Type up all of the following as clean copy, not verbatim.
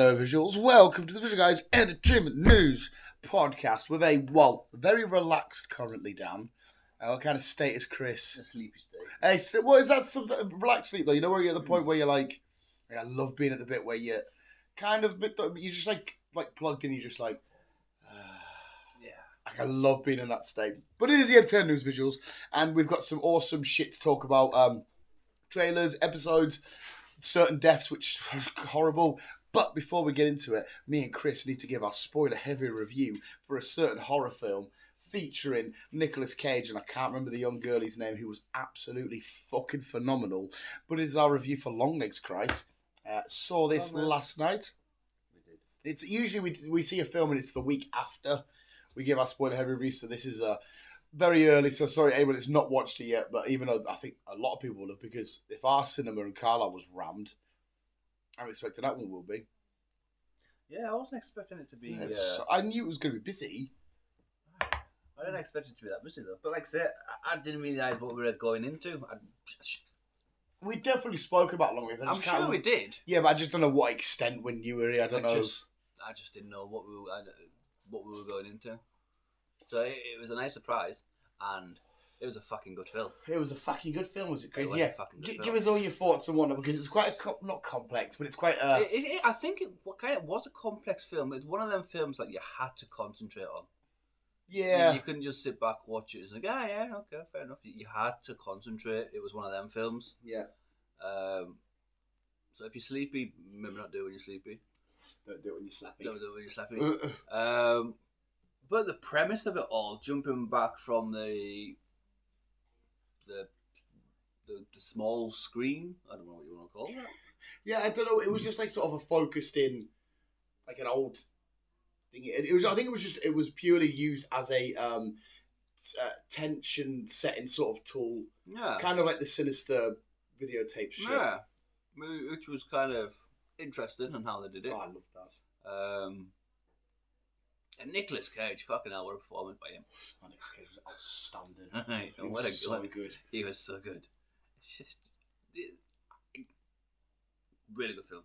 Hello, visuals. Welcome to the Visual Guys Entertainment News podcast with a, very relaxed currently, Dan. What kind of state is Chris? A sleepy state. Hey, so what is that? Some relaxed sleep, though? You know where you're at the point where you're like, I love being at the bit where you're kind of, you're just like plugged in, you're just like, I love being in that state. But it is the Entertainment News visuals, and we've got some awesome shit to talk about. Trailers, episodes, certain deaths, which was horrible. But before we get into it, me and Chris need to give our spoiler-heavy review for a certain horror film featuring Nicolas Cage, and I can't remember the young girlie's name, who was absolutely fucking phenomenal. But it is our review for Longlegs, Christ. Saw this last night. We did. It's usually we see a film and it's the week after we give our spoiler-heavy review, so this is very early, so sorry anyone that's not watched it yet, but even though I think a lot of people will have, because if our cinema in Carlisle was rammed, I'm expecting that one will be. Yeah, I wasn't expecting it to be... I knew it was going to be busy. I didn't expect it to be that busy, though. But like I said, I didn't realise what we were going into. We definitely spoke about Longlegs. I'm sure we did. Yeah, but I just don't know what extent when you were here. I don't know. I just didn't know what we were going into. So it was a nice surprise, and it was a fucking good film. It was a fucking good film, was it, Chris? Yeah. Give us all your thoughts on one, because it's quite not complex, but it's quite. I think it was a complex film. It's one of them films that you had to concentrate on. Yeah. You couldn't just sit back, watch it. It's like, okay, fair enough. You had to concentrate. It was one of them films. Yeah. So if you're sleepy, maybe not do it when you're sleepy. Don't do it when you're slappy. Don't do it when you're slappy. But the premise of it all, jumping back from the small screen, I don't know what you want to call that. Yeah, I don't know. It was just like sort of a focused in, like an old thing. It was. I think it was purely used as a tension setting sort of tool. Yeah. Kind of like the Sinister videotape shit. Yeah. Which was kind of interesting in how they did it. Oh, I love that. And Nicolas Cage, fucking hell, what a performance by him. Oh, Nicolas Cage was outstanding. He was so good. He was so good. It's just... really good film.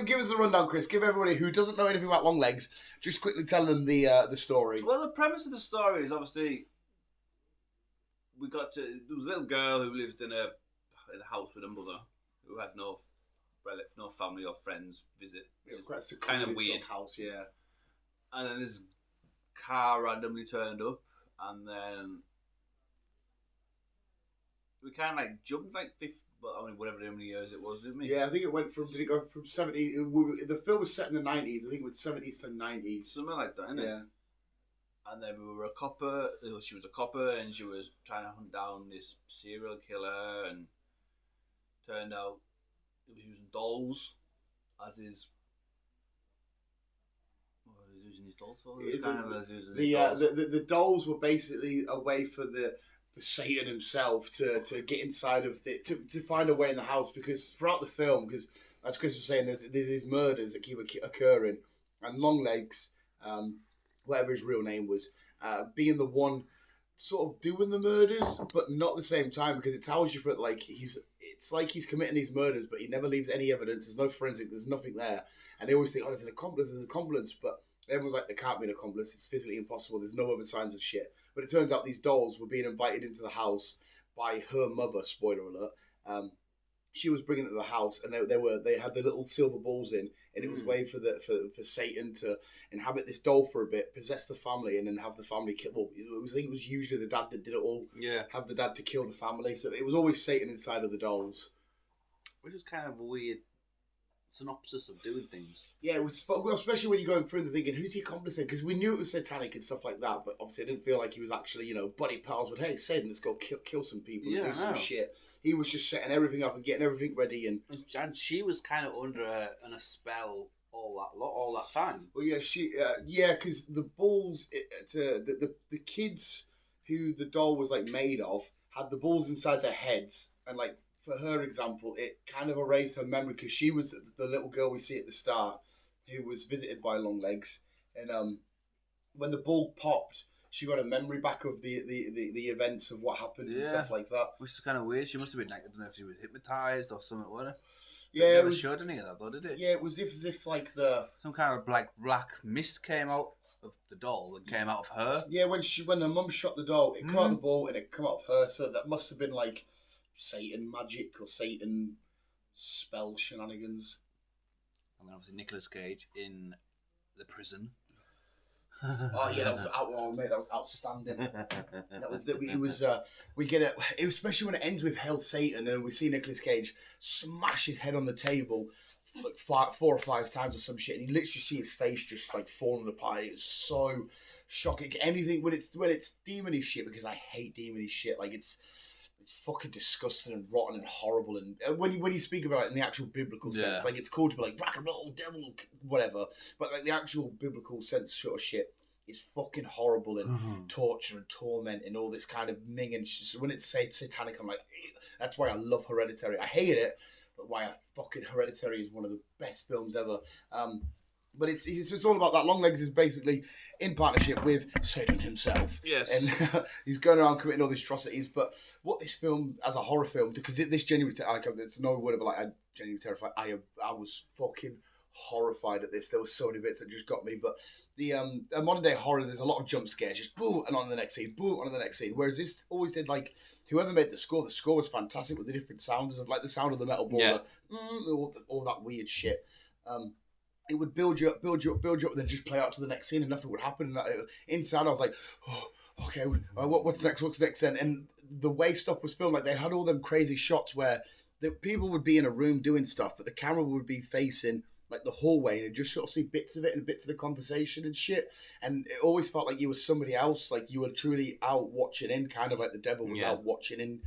Give us the rundown, Chris. Give everybody who doesn't know anything about Longlegs, just quickly tell them the story. Well, the premise of the story is obviously... there was a little girl who lived in a house with a mother who had no family or friends visit. It's kind of weird house, yeah. And then this car randomly turned up, and then we kind of like jumped like 50, whatever how many years it was, didn't we? Yeah, I think it went from 70? The film was set in the 90s. I think it went 70s to 90s, something like that, isn't it? And then we were a copper. She was a copper, and she was trying to hunt down this serial killer, and turned out he was using dolls as his. What was he using his dolls for? The dolls were basically a way for the Satan himself to get inside of to find a way in the house, because throughout the film, because as Chris was saying, there's these murders that keep occurring, and Longlegs, whatever his real name was, being the one sort of doing the murders, but not at the same time, because it tells you it's like he's committing these murders, but he never leaves any evidence. There's no forensic. There's nothing there, and they always think, there's an accomplice, but everyone's like, there can't be an accomplice. It's physically impossible. There's no other signs of shit. But it turns out these dolls were being invited into the house by her mother. Spoiler alert. She was bringing it to the house, and they had the little silver balls in, and it was a way for Satan to inhabit this doll for a bit, possess the family, and then have the family kill. Well, I think it was usually the dad that did it all. Yeah. Have the dad to kill the family, so it was always Satan inside of the dolls. Which is kind of a weird synopsis of doing things. Yeah, it was, especially when you're going through and thinking, who's the accomplice in? Because we knew it was satanic and stuff like that, but obviously I didn't feel like he was actually, buddy pals with, hey, Satan, let's go kill some people and do some shit. He was just setting everything up and getting everything ready, and she was kind of under a spell all that time. Well, yeah, because the balls, the kids who the doll was like made of had the balls inside their heads, and like, for her example, it kind of erased her memory, because she was the little girl we see at the start who was visited by Longlegs, and when the ball popped, she got a memory back of the events of what happened and stuff like that. Which is kind of weird. She must have been like, I don't know if she was hypnotised or something, wasn't it? It never showed any of that, though, did it? Yeah, it was as if like the some kind of black mist came out of the doll and came out of her. Yeah, when her mum shot the doll, it came out of the ball and it came out of her. So that must have been like Satan magic or Satan spell shenanigans. And then obviously Nicolas Cage in the prison. Oh yeah, that was mate. That was outstanding. That was that. It was. We get it, especially when it ends with Hail Satan, and we see Nicolas Cage smash his head on the table like 4 or 5 times or some shit, and you literally see his face just like falling apart. It was so shocking. Anything when it's demony shit, because I hate demony shit. Like it's fucking disgusting and rotten and horrible. And when you speak about it in the actual biblical sense, like it's cool to be like rock and roll, devil, whatever. But like the actual biblical sense sort of shit is fucking horrible and torture and torment and all this kind of minging. So when it's satanic, I'm like, that's why I love Hereditary. I hate it, but why fucking Hereditary is one of the best films ever. But it's all about that. Longlegs is basically in partnership with Satan himself. Yes. And he's going around committing all these atrocities. But what this film, as a horror film, because this genuinely, there's no word about like, I'm genuinely terrified. I was fucking horrified at this. There were so many bits that just got me. But the modern day horror, there's a lot of jump scares. Just boom, and on the next scene, boom, on to the next scene. Whereas this always did like, whoever made the score was fantastic with the different sounds, of like the sound of the metal ball, all that weird shit. It would build you up, and then just play out to the next scene, and nothing would happen. And inside, I was like, oh, okay, what's next? And the way stuff was filmed, like they had all them crazy shots where the people would be in a room doing stuff, but the camera would be facing like the hallway, and you just sort of see bits of it and bits of the conversation and shit. And it always felt like you were somebody else, like you were truly out watching in, kind of like the devil was out watching in,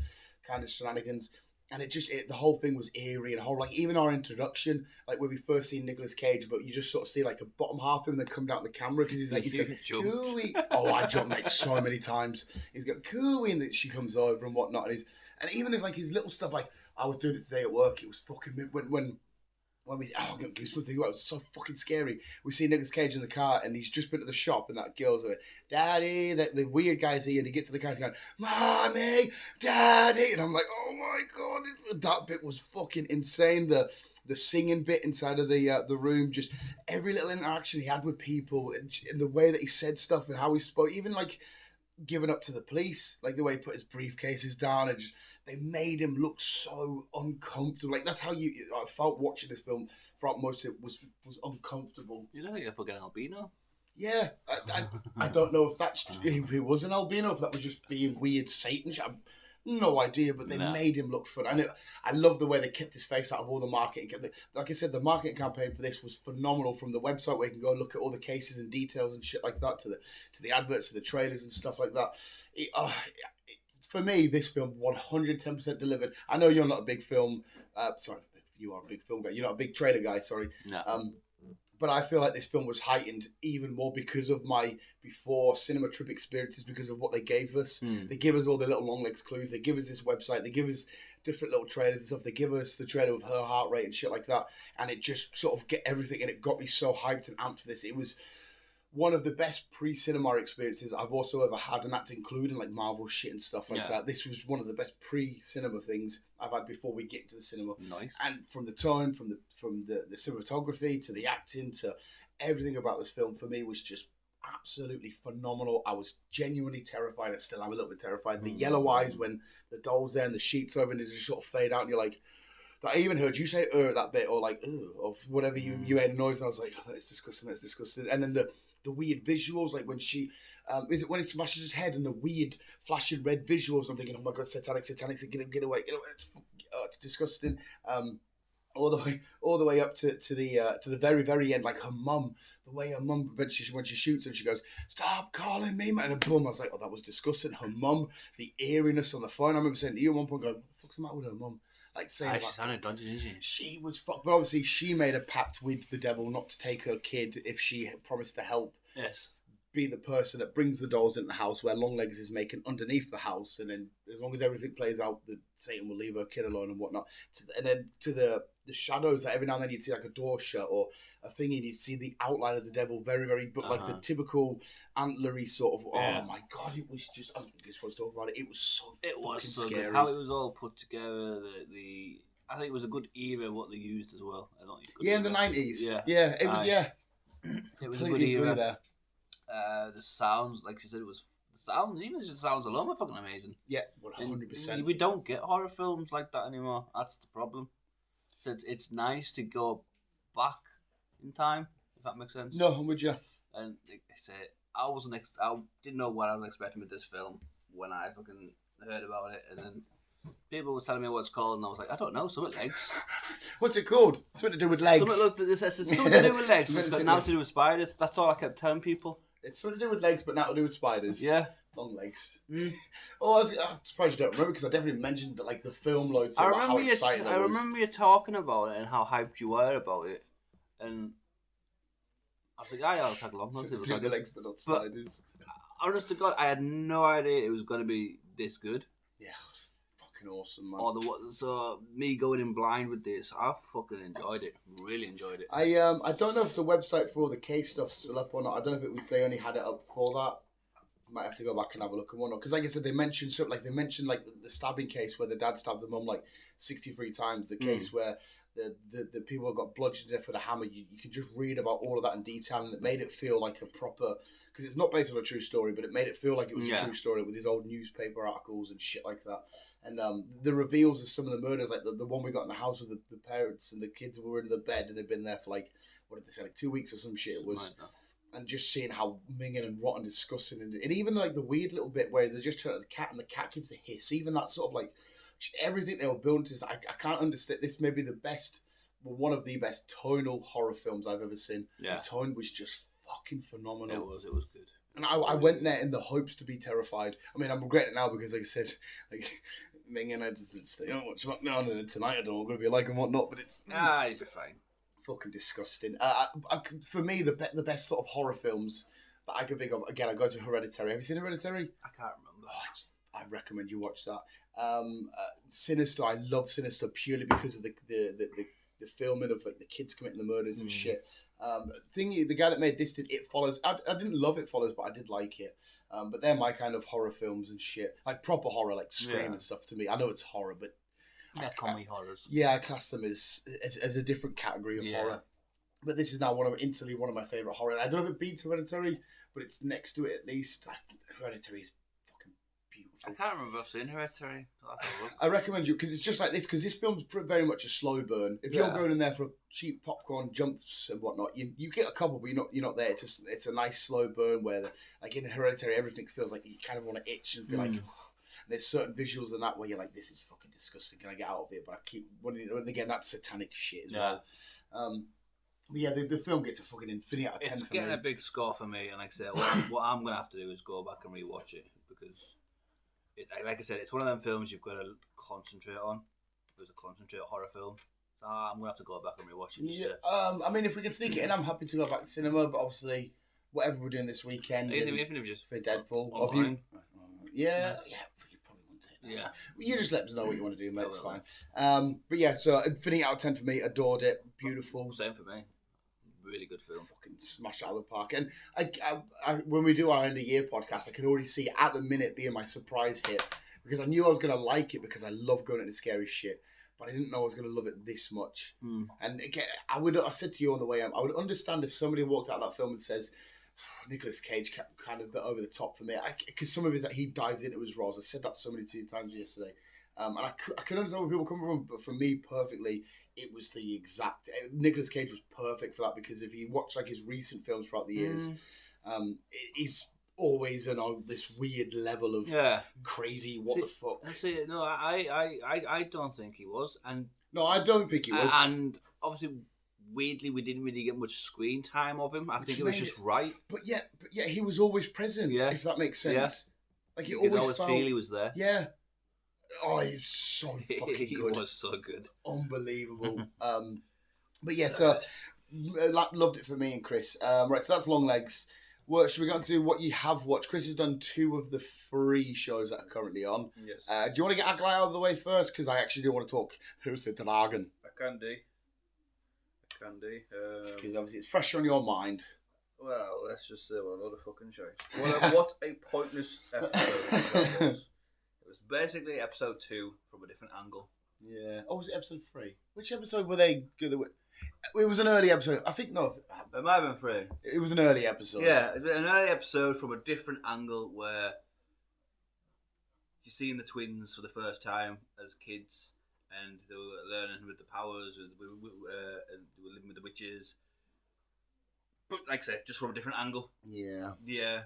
kind of shenanigans. And the whole thing was eerie and like even our introduction, like when we first see Nicolas Cage, but you just sort of see like a bottom half of him, then come down the camera because he's going cooey. Oh, I jumped like so many times. He's got cooey, and then she comes over and whatnot, and even his like his little stuff, like I was doing it today at work. It was fucking when we I got goosebumps. It was so fucking scary. We see Nicolas Cage in the car, and he's just been to the shop, and that girl's like, "Daddy," the weird guy's here, and he gets to the car, and he's going, "Mommy, Daddy," and I'm like, "Oh my god!" That bit was fucking insane. The singing bit inside of the room, just every little interaction he had with people, and the way that he said stuff and how he spoke, even like giving up to the police, like the way he put his briefcases down, and they made him look so uncomfortable. Like that's how I felt watching this film. Throughout most of it was uncomfortable. You don't think I fucking albino? Yeah, I don't know if he was an albino, if that was just being weird Satan. I've no idea, but they made him look fun. I love the way they kept his face out of all the marketing. Like I said, the marketing campaign for this was phenomenal. From the website where you can go and look at all the cases and details and shit like that, to the adverts, to the trailers and stuff like that. For me, this film 110% delivered. I know you're not a big film. Sorry, you are a big film guy. You're not a big trailer guy. Sorry. No. But I feel like this film was heightened even more because of my before cinema trip experiences, because of what they gave us. They give us all the little Longlegs clues. They give us this website. They give us different little trailers and stuff. They give us the trailer with her heart rate and shit like that. And it just sort of get everything. And it got me so hyped and amped for this. It was one of the best pre-cinema experiences I've also ever had, and that's including like Marvel shit and stuff like that. This was one of the best pre-cinema things I've had before we get to the cinema. Nice. And from the tone, from the cinematography to the acting to everything about this film, for me was just absolutely phenomenal. I was genuinely terrified. I still am a little bit terrified. The yellow eyes when the doll's there and the sheet's over and it just sort of fade out, and you're like, I even heard you say at that bit, or like or whatever you made a noise, and I was like, oh, that's disgusting. And then the weird visuals, like when she is it when he smashes his head and the weird flashing red visuals, I'm thinking, oh my god, satanic, get away, it's disgusting. All the way up to the very, very end, like her mum, the way her mum eventually when she shoots him, she goes, "Stop calling me, man," and boom, I was like, oh, that was disgusting. Her mum, the eeriness on the phone, I remember saying to you at one point, going, what the fuck's the matter with her mum? Like saying, she sounded dodgy, didn't she? She was fucked, but obviously she made a pact with the devil not to take her kid if she had promised to help. Yes. Be the person that brings the dolls into the house where Longlegs is making underneath the house, and then as long as everything plays out, Satan will leave her kid alone and whatnot. And then to the shadows, that every now and then you'd see like a door shut or a thing, and you'd see the outline of the devil very, very, but like the typical antlery sort of. Oh my god, it was just. I just want to talk about it. It was so. It was so scary. Good. How it was all put together, the I think it was a good era what they used as well. I don't think Yeah, in the 90s. Yeah. It was, It was a good era. There. The sounds, like you said, it was the sounds. Even just the sounds alone were fucking amazing. Yeah, 100%. We don't get horror films like that anymore. That's the problem. So it's nice to go back in time, if that makes sense. No, I'm with you. And like I said, I didn't know what I was expecting with this film when I fucking heard about it, and then people were telling me what it's called, and I was like, I don't know, something legs. What's it called? Something to do with legs. Something to do with legs, but it's got now to do with spiders. That's all I kept telling people. It's something to do with legs, but now to do with spiders. Yeah. Longlegs. Oh, I'm surprised you don't remember, because I definitely mentioned that, like, the film loads about how excited I was. I remember you talking about it and how hyped you were about it, and I was like, I'll tag along. Something to do with legs, but not spiders. Honest to God, I had no idea it was going to be this good. Yeah. Awesome, man. So me going in blind with this, I fucking enjoyed it. Really enjoyed it. I don't know if the website for all the case stuff's still up or not. I don't know if it was they only had it up for that. Might have to go back and have a look at one. Because like I said, they mentioned something like the stabbing case where the dad stabbed the mum like 63 times. The case where the people got bludgeoned to death with a hammer. You can just read about all of that in detail, and it made it feel like a proper. Because it's not based on a true story, but it made it feel like it was a true story with these old newspaper articles and shit like that. And the reveals of some of the murders, like the one we got in the house with the parents and the kids were in the bed and they'd been there for like, what did they say, like 2 weeks or some shit it was. And just seeing how minging and rotten, disgusting, and even like the weird little bit where they just turn to the cat and the cat gives the hiss, even that sort of like, everything they were building to, I can't understand, this may be the best, one of the best tonal horror films I've ever seen. Yeah. The tone was just fucking phenomenal. It was good. And I went there in the hopes to be terrified. I mean, I'm regretting it now because, like I said, like, Ming and I just stay on watch SmackDown, and tonight I don't know what I'm going to be like and whatnot, but it's... you'll be fine. Fucking disgusting. For me, the best sort of horror films that I can think of, again, I go to Hereditary. Have you seen Hereditary? I can't remember. I recommend you watch that. Sinister, I love Sinister purely because of the filming of like the kids committing the murders and shit. The guy that made this did It Follows. I didn't love It Follows, but I did like it. But they're my kind of horror films and shit. Like proper horror, like Scream and stuff to me. I know it's horror, but... They're comedy horrors. Yeah, I class them as a different category of horror. But this is now instantly one of my favourite horror. I don't know if it beats Hereditary, but it's next to it at least. Hereditary is fucking beautiful. I can't remember if I've seen Hereditary. I recommend you, because it's just like this, because this film's very much a slow burn. If you're going in there for cheap popcorn, jumps and whatnot, you get a couple, but you're not there. It's a nice slow burn where, like in Hereditary, everything feels like you kind of want to itch and be like... There's certain visuals in that where you're like, this is fucking disgusting. Can I get out of it? But I keep wanting to, and again, that's satanic shit as well. But yeah, the film gets a fucking infinity out of 10 it's for me. It's getting a big score for me, and like I said, what I'm going to have to do is go back and rewatch it, because, like I said, it's one of them films you've got to concentrate on. It's a concentrate horror film. So I'm going to have to go back and rewatch it. I mean, if we can sneak it in, I'm happy to go back to cinema, but obviously, whatever we're doing this weekend, even if just for Deadpool, online. Yeah. Yeah, you just let us know what you want to do, mate. It's fine. But yeah, so infinity out of 10 for me. Adored it. Beautiful. Same for me. Really good film. Fucking smash out of the park. And I when we do our end of year podcast, I can already see it at the minute being my surprise hit, because I knew I was going to like it because I love going into scary shit, but I didn't know I was going to love it this much. And again, I said to you on the way, I would understand if somebody walked out of that film and says, Nicolas Cage kind of a bit over the top for me, because some of his, he dives into his roles. I said that so many times yesterday, and I can understand where people come from, but for me personally, it was the exact. Nicolas Cage was perfect for that, because if you watch like his recent films throughout the years, he's always on this weird level of crazy. The fuck? See, no, I don't think he was, and no, I don't think he was, and obviously. Weirdly, we didn't really get much screen time of him. I think it was just right. But yeah, he was always present. Yeah, if that makes sense. Yeah. Like you always felt, feel he was there. Yeah. Oh, he was so fucking good. He was so good. Unbelievable. But yeah, so loved it for me and Chris. Right, so that's Longlegs. Well, should we go on to what you have watched? Chris has done 2 of the 3 shows that are currently on. Yes. Do you want to get Agli out of the way first? Because I actually do want to talk Who's the Dragon. I can do. Because obviously it's fresh on your mind. Well, let's just say what a lot of fucking shit. What a pointless episode that was. It was basically episode 2 from a different angle. Yeah. Oh, was it episode 3? Which episode were they? It was an early episode. I think no. It might have been 3. It was an early episode. Yeah, an early episode from a different angle where you're seeing the twins for the first time as kids, and they were learning with the powers, and they were living with the witches. But like I said, just from a different angle. Yeah. Yeah.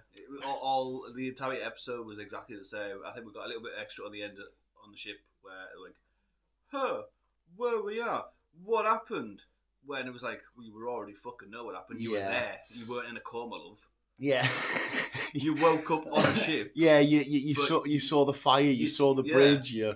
All the entire episode was exactly the same. I think we got a little bit extra on the end on the ship where like, where we are, what happened? When it was like, well, you were already fucking know what happened. You were there. You weren't in a coma, love. Yeah. You woke up on a ship. Yeah, you saw the fire, you saw the bridge. Yeah.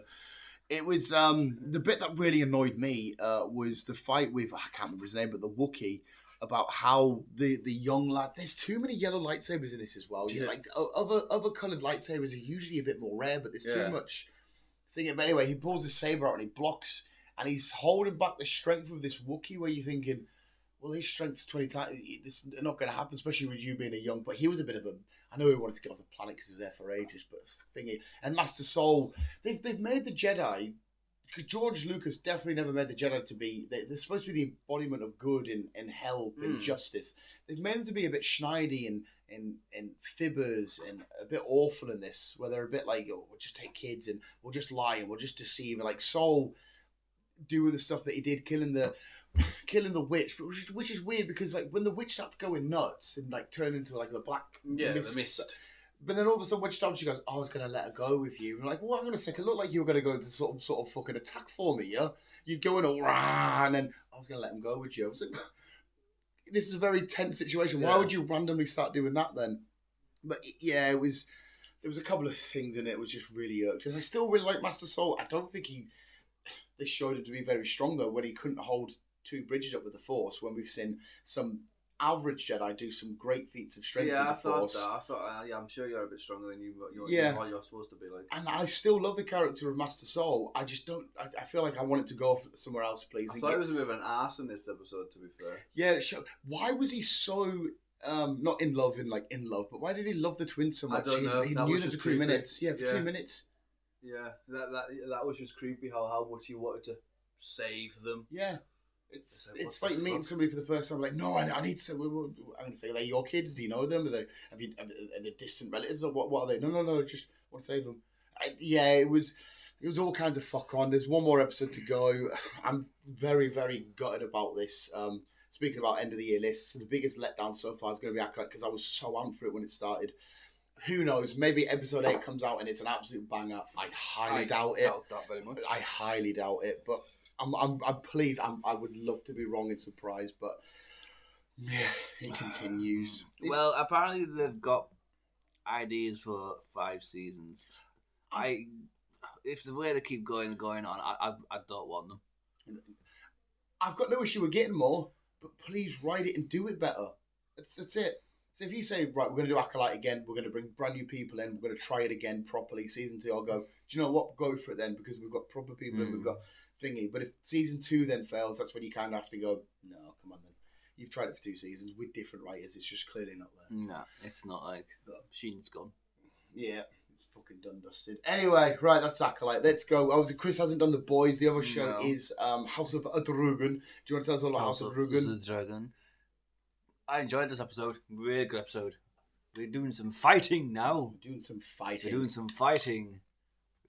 It was the bit that really annoyed me was the fight with, I can't remember his name, but the Wookiee, about how the young lad. There's too many yellow lightsabers in this as well. Yeah. Like other coloured lightsabers are usually a bit more rare, but there's too much thing. But anyway, he pulls his saber out and he blocks, and he's holding back the strength of this Wookiee. Where you're thinking, well, his strength's 20 times. This is not going to happen, especially with you being a young. But he was a bit of a. I know he wanted to get off the planet because he was there for ages, but thingy. And Master Soul, they've made the Jedi. Because George Lucas definitely never made the Jedi to be. They're supposed to be the embodiment of good and help and justice. They've made them to be a bit schneidy and fibbers and a bit awful in this, where they're a bit like, oh, we'll just take kids and we'll just lie and we'll just deceive. Like Saul doing the stuff that he did, killing the witch, which is weird because like when the witch starts going nuts and like turn into like the black mist. But then all of a sudden, when she goes, oh, I was going to let her go with you. And I'm like, well, hang on a second. It looked like you were going to go into sort of fucking attack for me, yeah? You're going all, rah, and then I was going to let him go with you. I was like, this is a very tense situation. Why would you randomly start doing that then? But yeah, there was a couple of things in it which just really irked. I still really like Master Soul. I don't think they showed him to be very strong, though, when he couldn't hold 2 bridges up with the Force, when we've seen some average Jedi do some great feats of strength with the Force. I thought, I'm sure you're a bit stronger than you're supposed to be like. And I still love the character of Master Soul. I just don't. I feel like I want it to go somewhere else, please. I thought he was a bit of an ass in this episode, to be fair. Yeah, why was he so not in love, but why did he love the twins so much? I don't know. He knew them for 2 minutes. Yeah, for 2 minutes. Yeah, that was just creepy. How much he wanted to save them. Yeah. It's like meeting somebody for the first time. Like, no, I need to. I'm going to say, are they your kids? Do you know them? Are they distant relatives? Or what are they? No. Just want to save them. It was all kinds of fuck on. There's one more episode to go. I'm very, very gutted about this. Speaking about end of the year lists, the biggest letdown so far is going to be Acolyte because I was so amped for it when it started. Who knows? Maybe episode 8 comes out and it's an absolute banger. I highly doubt it. Doubt that very much. I highly doubt it, but. I'm pleased. I would love to be wrong and surprised, but yeah, it continues. Well, apparently they've got ideas for 5 seasons. If the way they keep going on, I don't want them. I've got no issue with getting more, but please write it and do it better. That's it. So if you say, right, we're going to do Acolyte again, we're going to bring brand new people in, we're going to try it again properly, season 2, I'll go, do you know what, go for it then, because we've got proper people and we've got thingy. But if season 2 then fails, that's when you kind of have to go, no, come on then. You've tried it for 2 seasons with different writers, it's just clearly not there. No, it's not like, Sheen's gone. Yeah, it's fucking done dusted. Anyway, right, that's Acolyte. Let's go. Obviously, Chris hasn't done The Boys. The other show is House of Drugan. Do you want to tell us all about House of Drugan? I enjoyed this episode. Really good episode. We're doing some fighting now. We're doing some fighting.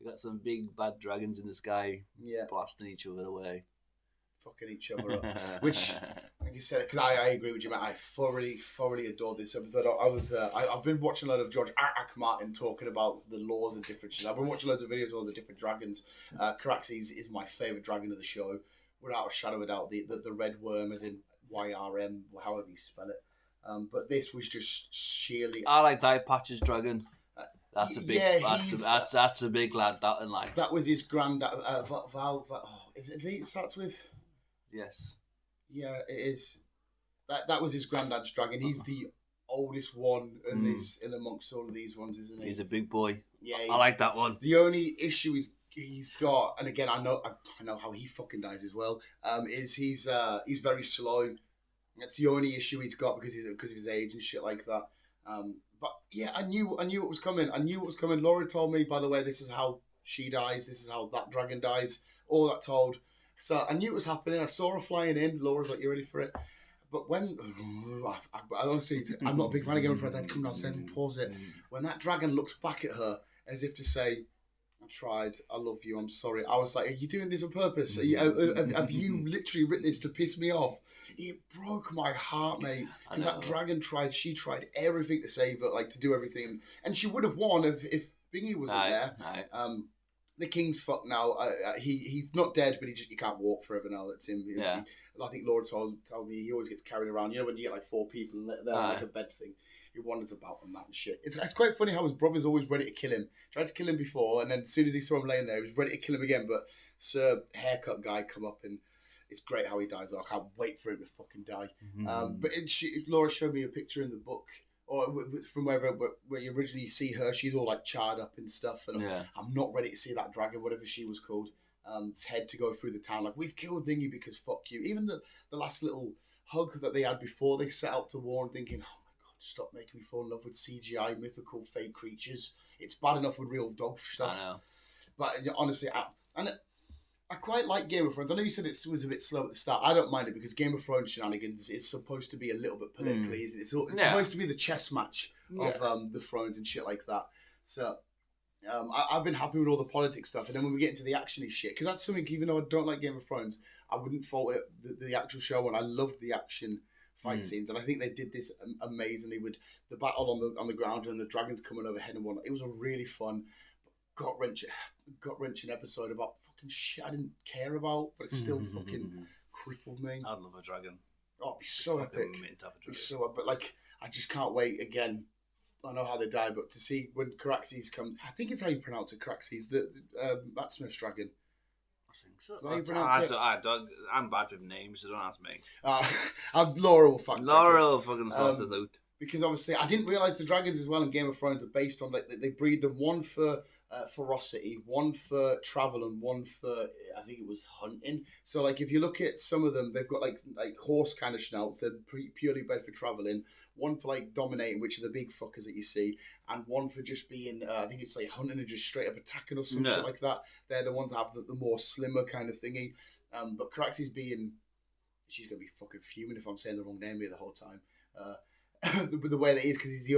We got some big bad dragons in the sky. Yeah. Blasting each other away. Fucking each other up. Which, like you said, because I agree with you, man. I thoroughly adored this episode. I've been watching a lot of George Martin talking about the laws of different shit. I've been watching loads of videos of all the different dragons. Caraxes is my favourite dragon of the show. Without a shadow of a doubt. The red worm, as in YRM, however you spell it. But this was just sheerly. I like Dye Patch's dragon. That's a big. Yeah, that's a big lad. That and like. That was his granddad. Val. Is it V? It starts with. Yes. Yeah, it is. That was his granddad's dragon. He's the oldest one, and in amongst all of these ones, isn't he? He's a big boy. Yeah, I like that one. The only issue he's got, and again, I know how he fucking dies as well. Is he's very slow. That's the only issue he's got because of his age and shit like that. But yeah, I knew what was coming. Laura told me, by the way, this is how she dies. This is how that dragon dies. All that told. So I knew it was happening. I saw her flying in. Laura's like, "You ready for it?" But when I honestly, I'm not a big fan of Game of Thrones. I had to come downstairs and pause it. When that dragon looks back at her as if to say, "I tried. I love you. I'm sorry." I was like, "Are you doing this on purpose? Have you literally written this to piss me off?" It broke my heart, mate. Because that dragon tried. She tried everything to save her, like to do everything, and she would have won if Bingy wasn't there. The king's fucked now. He's not dead, but he can't walk forever now. That's him. I think Laura told me he always gets carried around. You know when you get like 4 people and they're like a bed thing. He wanders about and that and shit. It's quite funny how his brother's always ready to kill him. Tried to kill him before, and then as soon as he saw him laying there, he was ready to kill him again. But Sir Haircut Guy come up, and it's great how he dies. I can't wait for him to fucking die. But Laura showed me a picture in the book, or from where you originally see her. She's all like charred up and stuff, and I'm not ready to see that dragon, whatever she was called. Its head to go through the town like, we've killed Thingy because fuck you. Even the last little hug that they had before they set out to war, and thinking, oh my god, stop making me fall in love with CGI mythical fake creatures. It's bad enough with real dog stuff. I know. But honestly, I quite like Game of Thrones. I know you said it was a bit slow at the start. I don't mind it because Game of Thrones shenanigans is supposed to be a little bit politically, isn't it? It's supposed to be the chess match of the thrones and shit like that. So I've been happy with all the politics stuff. And then when we get into the action-y shit, because that's something, even though I don't like Game of Thrones, I wouldn't fault it, the actual show, and I loved the action fight scenes. And I think they did this amazingly with the battle on the ground and the dragons coming overhead and whatnot. It was a really fun, gut-wrenching episode about fucking shit I didn't care about, but it still fucking crippled me. I'd love a dragon. Oh, it'd be so epic. But like, I just can't wait again. I know how they die, but to see when Caraxes comes, I think it's how you pronounce it, Caraxes, Matt Smith's dragon. I think so. How you pronounce it? I'm bad with names, so don't ask me. Laura will fucking sort this out. Because obviously, I didn't realise the dragons as well in Game of Thrones are based on, like, they breed them, one for ferocity, one for travel, and one for, I think it was hunting. So, like, if you look at some of them, they've got, like horse kind of snouts. They're purely bred for travelling. One for, like, dominating, which are the big fuckers that you see. And one for just being, I think it's, like, hunting and just straight up attacking or some shit like that. They're the ones that have the more slimmer kind of thingy. But Caraxes being... She's going to be fucking fuming if I'm saying the wrong name here the whole time. The way that he is, because he's the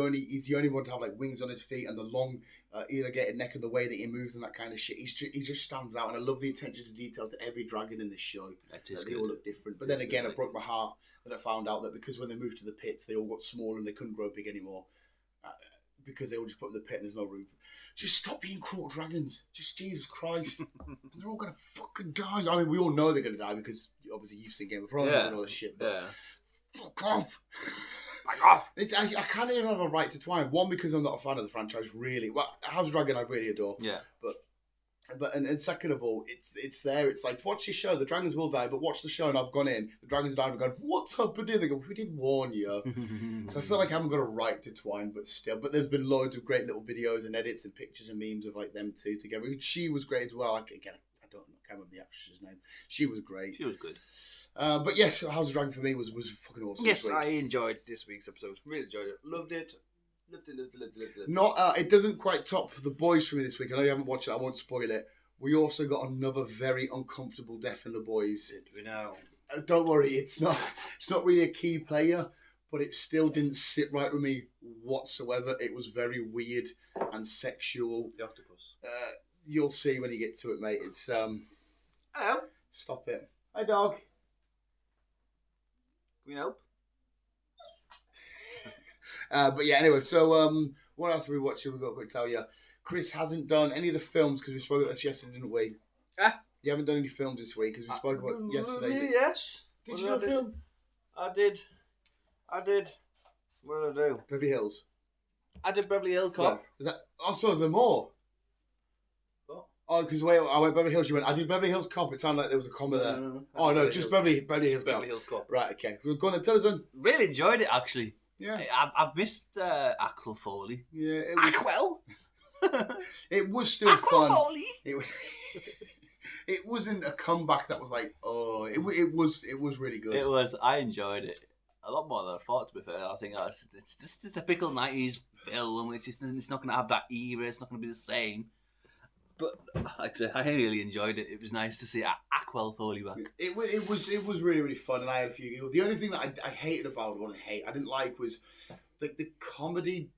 only one to have like wings on his feet and the long elongated neck and the way that he moves and that kind of shit. He just stands out, and I love the attention to detail to every dragon in this show. They all look different. But then again, it broke my heart that I found out that because when they moved to the pits, they all got smaller and they couldn't grow big anymore. Because they all just put in the pit and there's no room. Just stop being cruel dragons. Just Jesus Christ. They're all going to fucking die. I mean, we all know they're going to die because obviously you've seen Game of Thrones and all this shit. But fuck off. Back off. I can't even have a right to twine. One, because I'm not a fan of the franchise, really. Well, House of Dragon I really adore. Yeah. But second of all, it's there. It's like, watch your show. The dragons will die, but watch the show. And I've gone in. The dragons died. And I've gone, what's happening? They go, we did warn you. So I feel like I haven't got a right to twine, but still. But there's been loads of great little videos and edits and pictures and memes of like them two together. She was great as well. Again, I can't remember the actress's name. She was great. She was good. But yes, House of Dragon for me was fucking awesome. Yes, I enjoyed this week's episode. Really enjoyed it. Loved it. Not, it doesn't quite top The Boys for me this week. I know you haven't watched it. I won't spoil it. We also got another very uncomfortable death in The Boys. Did we know? Don't worry, it's not really a key player, but it still didn't sit right with me whatsoever. It was very weird and sexual. The octopus. You'll see when you get to it, mate. It's Hello. Stop it. Hi, dog. Can we help? But yeah, anyway, so what else have we watched? We've got to tell you. Chris hasn't done any of the films because we spoke about this yesterday, didn't we? You haven't done any films this week because we spoke about it yesterday. Yes. Did you do a film? I did. What did I do? Beverly Hills. I did Beverly Hills Cop. Yeah. Is that? Oh, so is there more? What? Oh, because I went Beverly Hills. You went. I did Beverly Hills Cop. It sounded like there was a comma there. No. Oh no, just Beverly Hills Cop. Beverly Hills Cop. Right. Okay. Well, go on and tell us then. Really enjoyed it actually. Yeah. I've missed Axel Foley. Yeah. It was still fun. Foley. It wasn't a comeback that was like, oh, it was really good. It was. I enjoyed it a lot more than I thought. To be fair, I think it's just a typical '90s film. It's not going to have that era. It's not going to be the same. But like I said, I really enjoyed it. It was nice to see Aquel Foley back. It was really, really fun, and I had a few giggles. The only thing that I hated about it, I didn't like, was the comedy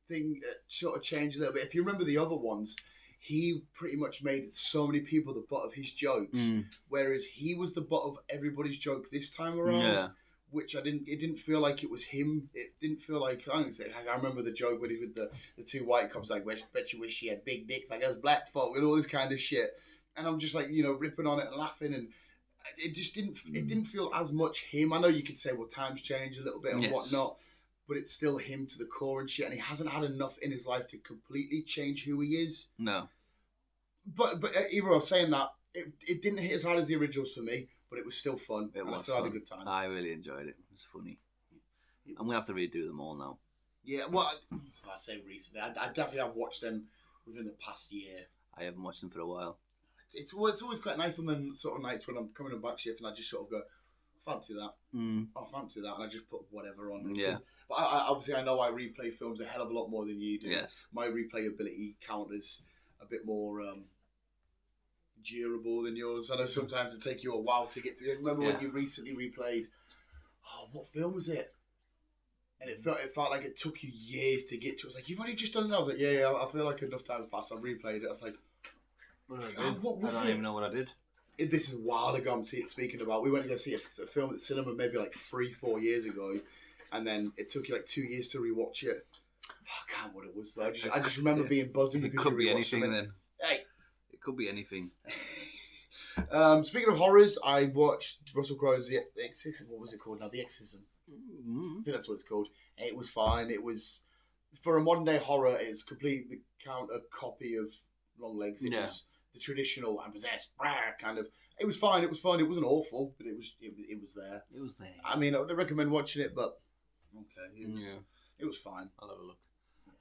thing sort of changed a little bit. If you remember the other ones, he pretty much made so many people the butt of his jokes, whereas he was the butt of everybody's joke this time around. Yeah. Which it didn't feel like it was him. It didn't feel like, I remember the joke when he with the two white cops, like, bet you wish she had big dicks, like us black folk, and all this kind of shit. And I'm just like, ripping on it and laughing, and it just didn't feel as much him. I know you could say, well, times change a little bit and whatnot, but it's still him to the core and shit, and he hasn't had enough in his life to completely change who he is. No. But either I was saying that, it didn't hit as hard as the originals for me, but it was still fun. I still had a good time. I really enjoyed it. It was funny. I'm going to have to redo them all now. Yeah, well, I say recently. I definitely have watched them within the past year. I haven't watched them for a while. It's always quite nice on them sort of nights when I'm coming on back shift and I just sort of go, fancy that. Oh, fancy that. And I just put whatever on. Yeah. But obviously I know I replay films a hell of a lot more than you do. Yes. My replayability count is a bit more... durable than yours. I know sometimes it take you a while to get to. Remember when you recently replayed? Oh, what film was it? And it felt like it took you years to get to. It was like, you've only just done it. I was like, yeah. I feel like enough time passed. I replayed it. I was like, what did I do? What was I don't even know what I did. This is a while ago. I'm speaking about. We went to go see a film at the cinema maybe like 3-4 years ago, and then it took you like 2 years to rewatch it. I can't remember what it was though. I just remember being buzzing because it could be anything then. Hey. It could be anything. Speaking of horrors, I watched Russell Crowe's The Exorcism. What was it called now? The Exorcism. I think that's what it's called. It was fine. It was, for a modern day horror, it's completely the counter copy of Longlegs. It was the traditional and possessed kind of. It was fine. It was fun. It wasn't awful, but it was there. It was there. I mean, I would recommend watching it, but okay, it was fine. I'll have a look.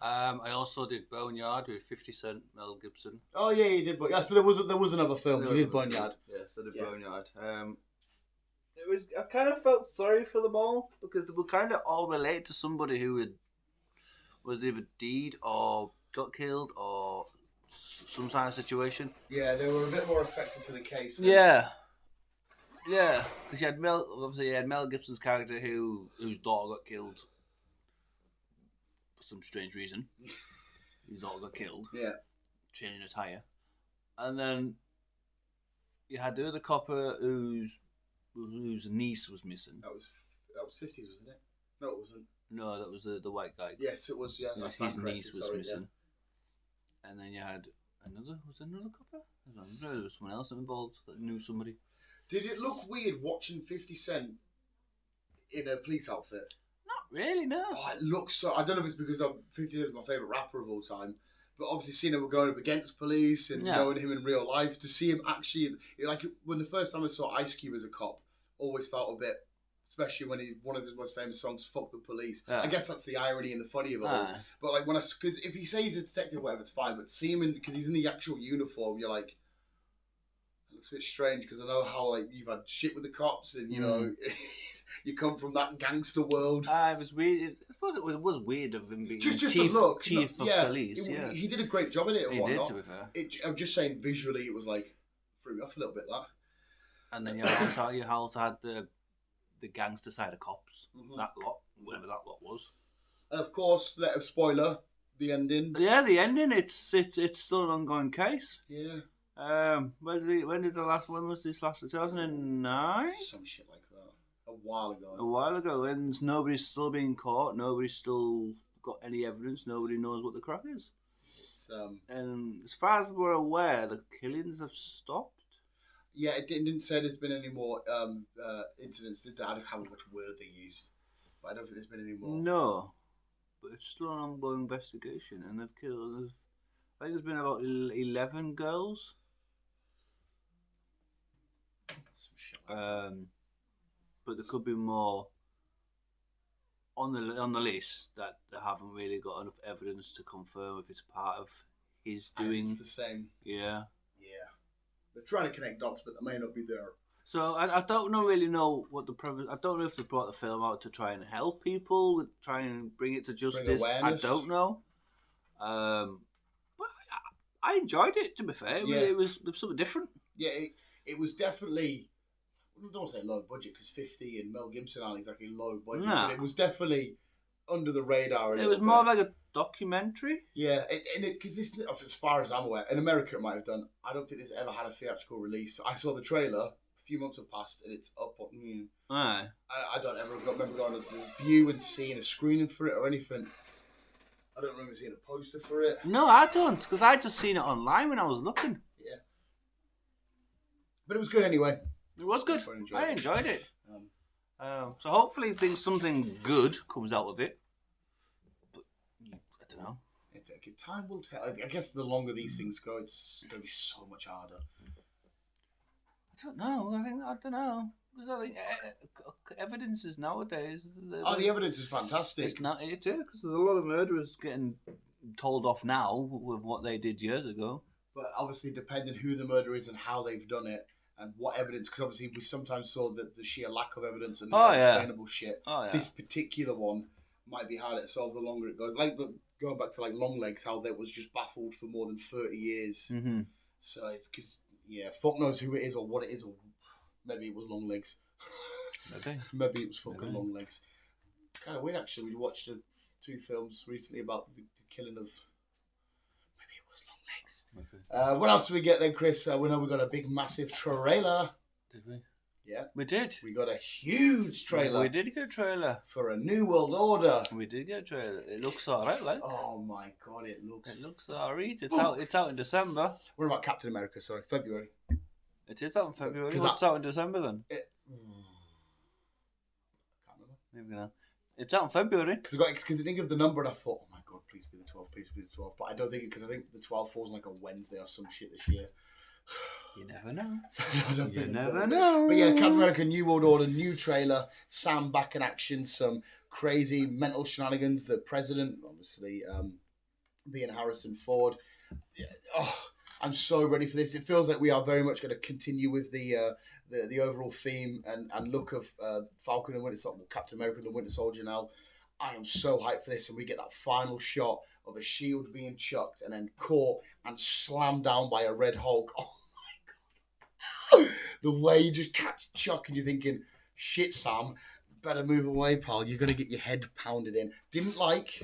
I also did Boneyard with 50 Cent, Mel Gibson. Oh yeah, you did. But so there was another film. You did Boneyard. Yes, I did Boneyard. I kind of felt sorry for them all because they were kind of all related to somebody who was either deed or got killed or some kind of situation. Yeah, they were a bit more affected to the case. Yeah. Because you had Mel Gibson's character whose daughter got killed. For some strange reason, his daughter got killed. Yeah, chaining a tire, and then you had the other copper whose niece was missing. That was 50s, wasn't it? No, it wasn't. No, that was the white guy. Yes, it was. Yeah, his niece was missing. Yeah. And then you had another. Was there another copper? There was someone else involved that knew somebody. Did it look weird watching 50 Cent in a police outfit? Not really, no. Oh, it looks so... I don't know if it's because 50 Cent is my favourite rapper of all time, but obviously seeing him going up against police and knowing him in real life, to see him actually... Like, when the first time I saw Ice Cube as a cop, always felt a bit... Especially when one of his most famous songs, Fuck the Police. I guess that's the irony and the funny of it all. But like, because if he says he's a detective or whatever, it's fine, but see him because he's in the actual uniform, you're like... It looks a bit strange because I know how like you've had shit with the cops and you know you come from that gangster world. It was weird. I suppose it was weird of him being just chief of police. He did a great job in it. He did, to be fair. I'm just saying visually, it was like threw me off a little bit. That. And then you also had the gangster side of cops. That lot, whatever that lot was. And of course, spoiler, the ending. Yeah, the ending. It's still an ongoing case. Yeah. When did the last one was this last 2009? Some shit like that. A while ago, and nobody's still being caught. Nobody's still got any evidence. Nobody knows what the crack is. And as far as we're aware, the killings have stopped. Yeah, it didn't say there's been any more incidents. Did I don't know how much word they used, but I don't think there's been any more. No, but it's still an ongoing investigation, and they've killed. I think there's been about 11 girls. Some shit like that. But there could be more on the list that they haven't really got enough evidence to confirm if it's part of his doing. It's the same. Yeah. They're trying to connect dots, but they may not be there. So I don't really know what the premise. I don't know if they brought the film out to try and help people, try and bring it to justice. I don't know. But I enjoyed it. To be fair, Yeah. it was something different. Yeah, it was definitely. I don't want to say low budget because 50 and Mel Gibson aren't exactly low budget, Nah. but it was definitely under the radar. It was more like a documentary. Yeah, because this, as far as I'm aware, in America it might have done. I don't think this ever had a theatrical release. I saw the trailer. A few months have passed, and it's up on. Aye. I don't ever remember going to this view and seeing a screening for it or anything. I don't remember seeing a poster for it. No, I don't, because I just seen it online when I was looking. Yeah, but it was good anyway. It was good. I enjoyed it. So hopefully, something good comes out of it. But I don't know. Time will tell. I guess the longer these things go, it's going to be so much harder. I don't know. I don't know. Because I think evidence nowadays. The evidence is fantastic. It's not. It is because there's a lot of murderers getting told off now with what they did years ago. But obviously, depending who the murderer is and how they've done it. And what evidence? Because obviously we sometimes saw that the sheer lack of evidence and unexplainable shit. Oh, yeah. This particular one might be harder to solve the longer it goes. Like going back to like Longlegs, how that was just baffled for more than 30 years. Mm-hmm. So it's because fuck knows who it is or what it is, or maybe it was Longlegs. Maybe it was fucking Longlegs. Kind of weird actually. We watched 2 films recently about the killing of. What else did we get then, Chris? We know we got a big, massive trailer. Did we? Yeah. We did. We got a huge trailer. We did get a trailer. For a New World Order. We did get a trailer. It looks alright, like. Oh my god, it looks alright. It's out in December. What about Captain America? Sorry, February. It is out in February. What's out in December then? I can't remember. It's out in February. Because I think of the number and I thought, oh my god, please be the 12th, please be the 12th. But I don't think because I think the 12th falls on like a Wednesday or some shit this year. You never know. So you never know. But yeah, Captain America, New World Order, new trailer. Sam back in action. Some crazy mental shenanigans. The president, obviously, being Harrison Ford. Yeah, I'm so ready for this. It feels like we are very much going to continue with the overall theme and look of Falcon and Winter Soldier, Captain America and the Winter Soldier now. I am so hyped for this, and we get that final shot of a shield being chucked and then caught and slammed down by a Red Hulk. Oh my god! The way you just catch Chuck and you're thinking, shit, Sam, better move away, pal. You're gonna get your head pounded in. Didn't like.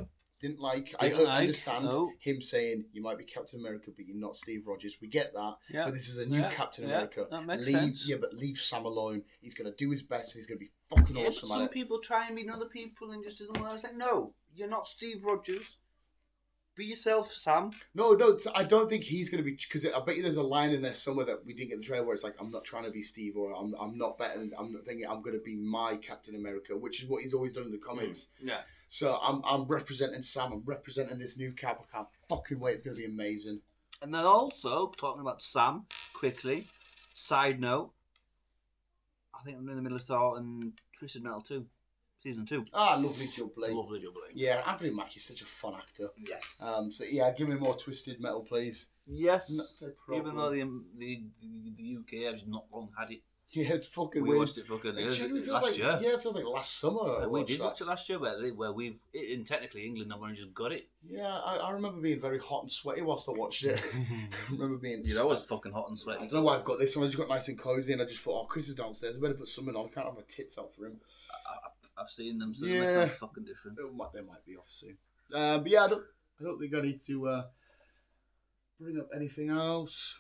I understand him saying you might be Captain America, but you're not Steve Rogers. We get that, but this is a new Captain America. That makes sense. Yeah, but leave Sam alone. He's going to do his best, and he's going to be fucking awesome. But some people try and meet other people, and just doesn't work. I was like, no, you're not Steve Rogers. Be yourself, Sam. No, I don't think he's going to be, because I bet you there's a line in there somewhere that we didn't get the trailer where it's like, I'm not trying to be Steve, or I'm not better than, I'm not thinking I'm going to be my Captain America, which is what he's always done in the comics. Yeah. So I'm representing Sam, I'm representing this new Cap. I can't fucking wait, it's going to be amazing. And then also, talking about Sam, quickly, side note, I think I'm in the middle of starting Twisted Metal 2. Season 2. Lovely jubbly. Lovely jubbly. Yeah, Anthony Mackie's such a fun actor. Yes. So yeah, give me more Twisted Metal, please. Yes. Even though the UK has not long had it. Yeah, it's fucking we weird. Watched it fucking last year. Yeah, it feels like last summer. We did watch it last year, where we, in technically England, have only just got it. Yeah, I remember being very hot and sweaty whilst I watched it. I remember being. You're always fucking hot and sweaty. I don't know why I've got this one. I just got nice and cozy, and I just thought, Chris is downstairs. I better put something on. I can't have my tits out for him. I've seen them, so it makes no fucking difference. They might be off soon. But yeah, I don't think I need to bring up anything else.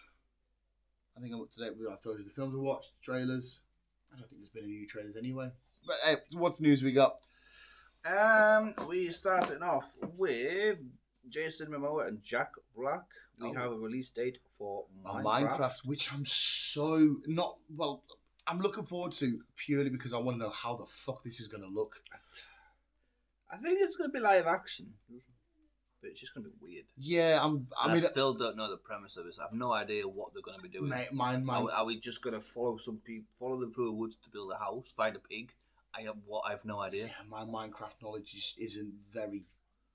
I think I'm up to date. I've told you the films I watched, the trailers. I don't think there's been any new trailers anyway. But hey, what's news we got? We starting off with Jason Momoa and Jack Black. We have a release date for Minecraft, which I'm so not well. I'm looking forward to purely because I want to know how the fuck this is going to look. I think it's going to be live action, but it's just going to be weird. Yeah, I still don't know the premise of this. I have no idea what they're going to be doing. Are we just going to follow some people, follow them through the woods to build a house, find a pig? I have no idea. Yeah, my Minecraft knowledge isn't very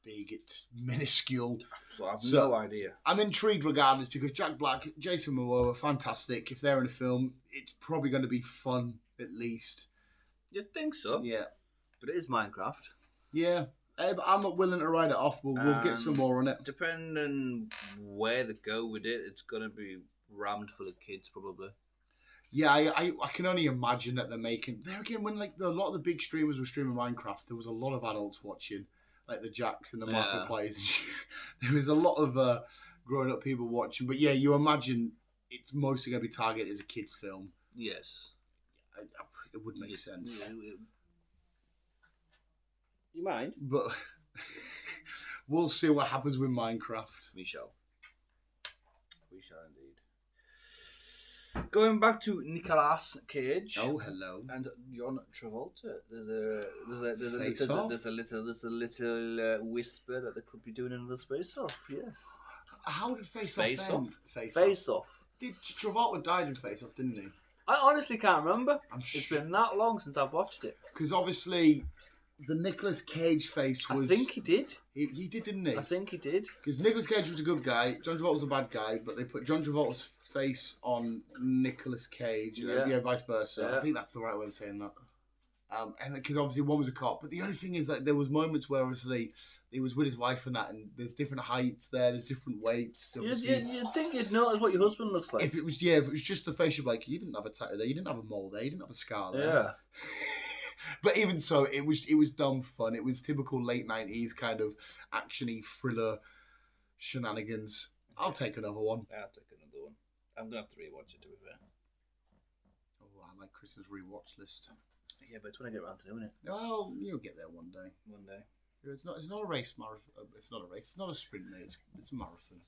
big. It's minuscule. So I have no idea. I'm intrigued regardless because Jack Black, Jason Momoa, fantastic. If they're in a film, it's probably going to be fun at least. You'd think so. Yeah. But it is Minecraft. Yeah. But I'm not willing to write it off. We'll get some more on it. Depending where they go with it, it's going to be rammed full of kids, probably. Yeah, I can only imagine that they're making... There again, when like a lot of the big streamers were streaming Minecraft, there was a lot of adults watching, like the Jacks and the Markipliers and shit. There was a lot of grown-up people watching. But yeah, you imagine it's mostly going to be targeted as a kids' film. Yes. It would make sense. You mind? But we'll see what happens with Minecraft. We shall. We shall indeed. Going back to Nicolas Cage. Oh, hello. And John Travolta. There's a little whisper that they could be doing another Face Off. Yes. How did Face Off end? Face Off. Did Travolta died in Face Off, didn't he? I honestly can't remember. It's been that long since I've watched it. Because obviously, the Nicolas Cage face was... I think he did. He did, didn't he? I think he did. Because Nicolas Cage was a good guy, John Travolta was a bad guy, but they put John Travolta's face on Nicolas Cage, yeah, vice versa. Yeah. I think that's the right way of saying that. And because obviously one was a cop, but the only thing is that there was moments where obviously he was with his wife and that, and there's different heights there's different weights. You'd think you'd notice what your husband looks like. If it was just the face, you'd be like, you didn't have a tattoo there, you didn't have a mole there, you didn't have a scar there. Yeah. But even so, it was dumb fun. It was typical late 90s kind of actiony thriller shenanigans. I'll take another one. I'll take another one. I'm gonna have to rewatch it, to be fair. Oh, I like Chris's rewatch list. Yeah, but it's when I get around to doing it. Well, you'll get there one day. One day. It's not a race marathon. It's not a race. It's not a sprint, mate. It's a marathon.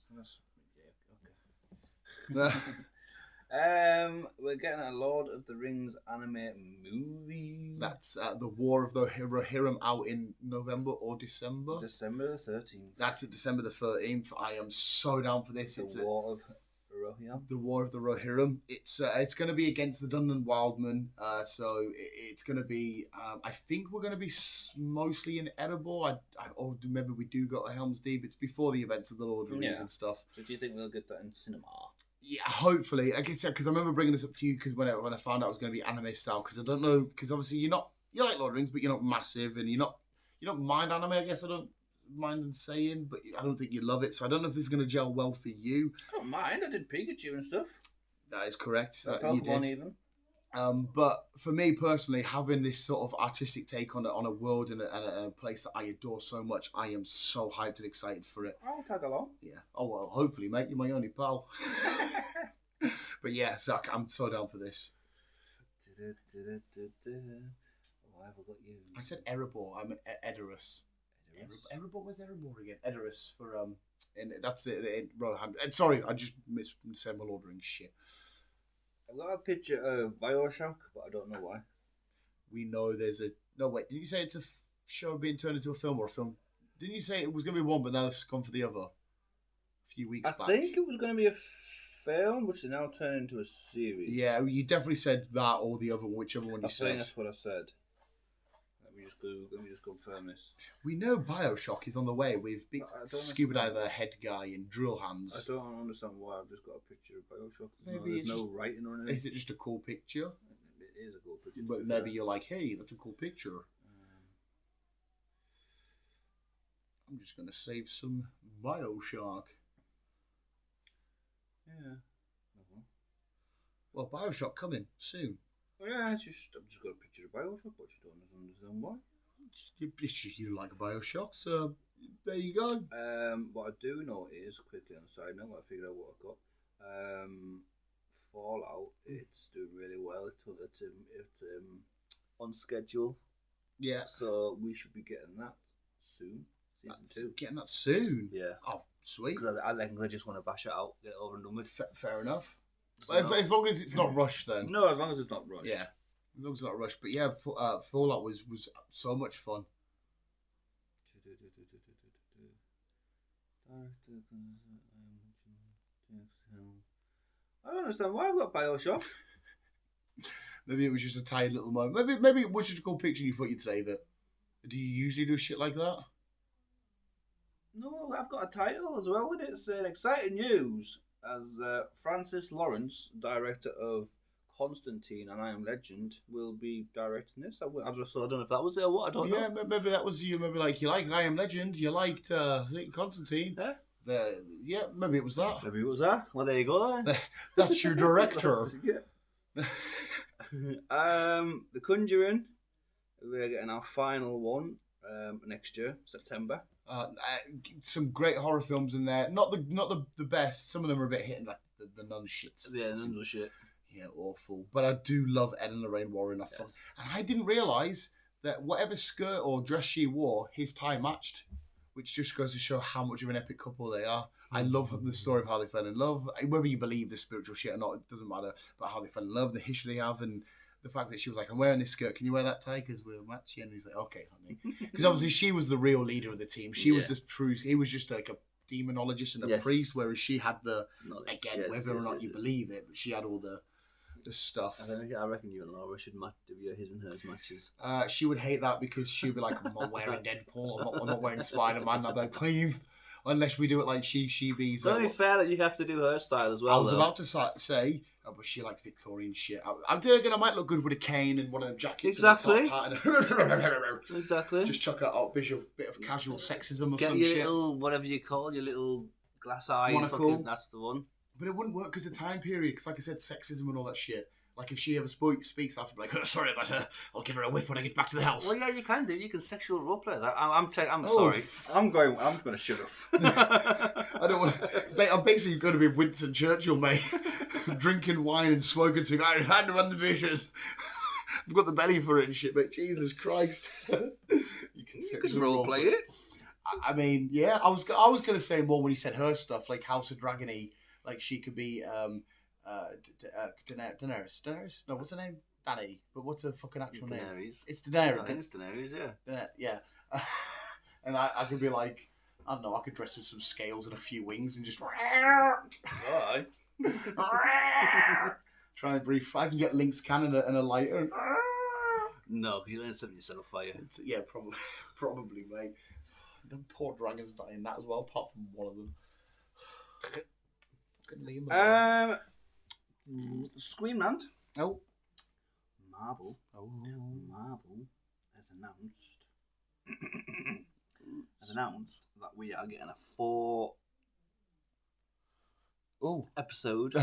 Yeah, okay. We're getting a Lord of the Rings anime movie. That's the War of the Rohirrim out in November or December. December the 13th. That's it, December the 13th. I am so down for this. The War of Rohirrim. The War of the Rohirrim. It's going to be against the Dundan Wildman. So it's going to be. I think we're going to be mostly in Erebor. Or maybe we do go to Helm's Deep. It's before the events of the Lord of the Rings and stuff. So do you think we'll get that in cinema? Yeah, hopefully. I guess because I remember bringing this up to you because when I found out it was going to be anime style, because I don't know, because obviously you like Lord of the Rings, but you're not massive, and you don't mind anime. I guess I don't mind in saying, but I don't think you love it. So I don't know if this is going to gel well for you. I don't mind. I did Pikachu and stuff. That is correct. You did. Even. But for me personally, having this sort of artistic take on a world and a place that I adore so much, I am so hyped and excited for it. I'll tag along. Yeah. Oh well, hopefully, mate. You're my only pal. But yeah, Zach, I'm so down for this. Oh, I got you. I said Erebor. I meant Edoras. Erebor? Where's Erebor again? Edoras for and that's the Rohan. Sorry, I just said my Lord of the Rings shit. I've got a picture of Bioshock, but I don't know why. We know there's a... No, wait. Didn't you say it's a show being turned into a film or a film? Didn't you say it was going to be one, but now it's gone for the other? A few weeks back. I think it was going to be a film, which is now turned into a series. Yeah, you definitely said that or the other, whichever one you said. I think that's what I said. Let me just confirm this. We know Bioshock is on the way with big scuba diver head guy and drill hands. I don't understand why I've just got a picture of Bioshock. There's no writing on it. Is it just a cool picture? It is a cool picture. But maybe you're like, hey, that's a cool picture. I'm just going to save some Bioshock. Yeah. Well, Bioshock coming soon. Yeah, I've just got a picture of Bioshock, but you don't understand why. You like Bioshock, so there you go. What I do know is, quickly on the side note, I figured out what I got. Fallout, it's doing really well. It's on schedule. Yeah. So we should be getting that soon. Season 2. Getting that soon? Yeah. Oh, sweet. Because I think they just want to bash it out, get it over and done with. Fair enough. So as long as it's not rushed, then. No, as long as it's not rushed. Yeah, as long as it's not rushed. But yeah, Fallout was so much fun. I don't understand why I've got Bioshock. Maybe it was just a tiny little moment. Maybe it was just a cool picture and you thought you'd save it. Do you usually do shit like that? No, I've got a title as well with it. It's exciting news. As Francis Lawrence, director of Constantine and I Am Legend will be directing this. I don't know if that was there. What I don't know. Yeah, maybe that was you. Maybe like you like I Am Legend. You liked I think Constantine. Yeah. Maybe it was that. Maybe it was that. Well, there you go. Then. That's your director. Yeah. The Conjuring. We're getting our final one next year, September. Some great horror films in there. Not the best. Some of them are a bit hitting, like the nun shits. Yeah, the nun shit. Yeah, awful. But I do love Ed and Lorraine Warren. And I didn't realise that whatever skirt or dress she wore, his tie matched, which just goes to show how much of an epic couple they are. I love the story of how they fell in love. Whether you believe the spiritual shit or not, it doesn't matter. But how they fell in love, the history they have, and the fact that she was like, I'm wearing this skirt, can you wear that tie? Because we're matching. And he's like, okay, honey. Because obviously she was the real leader of the team. She was the true, he was just like a demonologist and a priest, whereas she had the, whether or not you believe it, but she had all the stuff. I reckon you and Laura should do his and hers matches. She would hate that because she'd be like, I'm not wearing Deadpool, I'm not wearing Spider-Man. I'd be like, please. Unless we do it like she bees. It's only fair that you have to do her style as well. I was about to say, but she likes Victorian shit. I'm thinking I might look good with a cane and one of them jackets. Exactly. And Exactly. Just chuck out a bit of casual sexism or Get some your shit. little, whatever you call, your little glass eye. Monocle. That's the one. But it wouldn't work because the time period, because like I said, sexism and all that shit. Like if she ever speaks, I have to be like, oh, sorry about her. I'll give her a whip when I get back to the house. Well, yeah, you can do. You can sexual roleplay that. I'm sorry. I'm going to shut up. I don't want to. I'm basically going to be Winston Churchill, mate. Drinking wine and smoking cigars. I had to run the dishes. I've got the belly for it and shit, but Jesus Christ. You can roleplay it. I mean, yeah. I was going to say more when you said her stuff, like House of Dragony. Like she could be. Daenerys. No, what's her name? Dany. But what's her fucking actual name? It's Daenerys. I think it's Daenerys, yeah. Yeah. And I could be like, I don't know, I could dress with some scales and a few wings and just try and breathe. I can get Link's cannon and a lighter. And... No, because you're going to set yourself on fire. Yeah, probably, mate. Them poor dragons die in that as well, apart from one of them. Screamland. Oh. Marvel. Oh. Marvel has announced that we are getting a 4 episode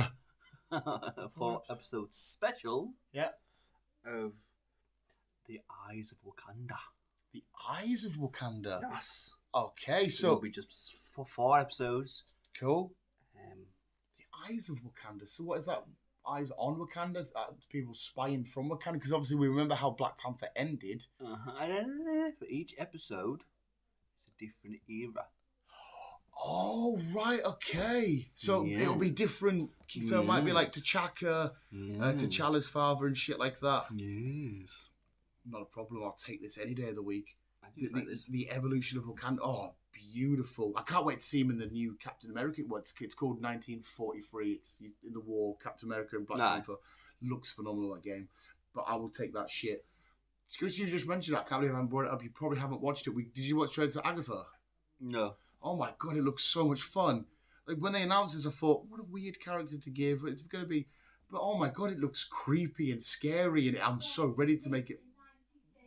4 episode special. Yeah. Of The Eyes of Wakanda. The Eyes of Wakanda. Yes. Okay, so it'll be just for 4 episodes. Cool. The Eyes of Wakanda. So what is that? Eyes on Wakanda? People spying from Wakanda? Because obviously we remember how Black Panther ended. For each episode, it's a different era. Oh, right, okay. So it'll be different. So it might be like T'Chaka, T'Challa's father and shit like that. Yes. Not a problem. I'll take this any day of the week. The evolution of Wakanda. Oh, beautiful. I can't wait to see him in the new Captain America. It's called 1943. It's in the war. Captain America and Black Panther. Looks phenomenal, that game. But I will take that shit. It's because you just mentioned that. I can't believe I haven't brought it up. You probably haven't watched it. Did you watch Trails of Agatha? No. Oh my God, it looks so much fun. Like when they announced this, I thought, what a weird character to give. It's going to be... But oh my God, it looks creepy and scary. And I'm so ready to make it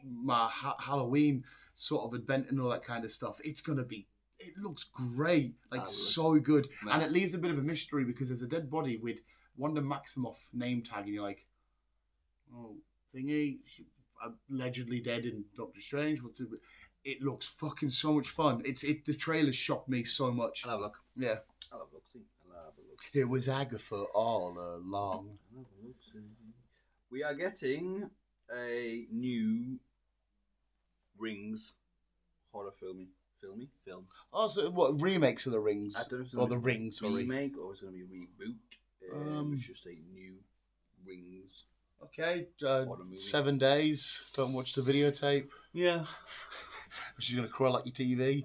my Halloween sort of event and all that kind of stuff. It's going to be... It looks great. Like so good. Man. And it leaves a bit of a mystery because there's a dead body with Wanda Maximoff name tag. And you're like, oh, thingy... allegedly dead in Doctor Strange. It looks fucking so much fun. The trailer shocked me so much. I'll have a look. Yeah. I'll have a look. See. I'll have a look. It was Agatha all along. I'll have a look. See. We are getting a new Rings horror film. Oh, so what remakes of the Rings? I don't know if it's or the Rings, sorry. Remake or it's going to be a reboot. It's just a new Rings. Okay, 7 days. Don't watch the videotape. Yeah. She's going to crawl like your TV.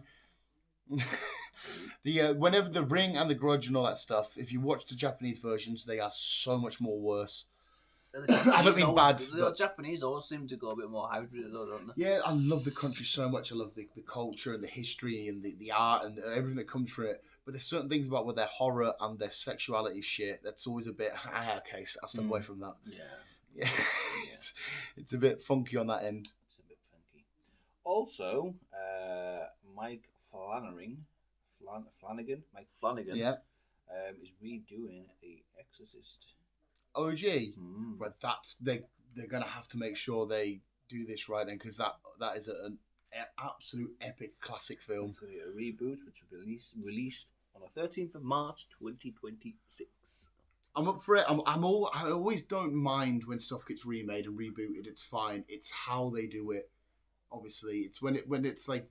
Whenever the Ring and the Grudge and all that stuff, if you watch the Japanese versions, they are so much more worse. I don't mean bad. The Japanese always seem to go a bit more hybrid, though, don't they? Yeah, I love the country so much. I love the culture and the history and the art and everything that comes from it. But there's certain things about with their horror and their sexuality shit that's always a bit, okay, so I'll step away from that. Yeah. It's a bit funky on that end. It's a bit funky. Also, Mike Flanagan, Yeah. is redoing The Exorcist. OG. But they're going to have to make sure they do this right then, because that is an absolute epic classic film. It's going to be a reboot, which will be released on the 13th of March 2026. I'm up for it. I always don't mind when stuff gets remade and rebooted. It's fine. It's how they do it. Obviously, it's when it's like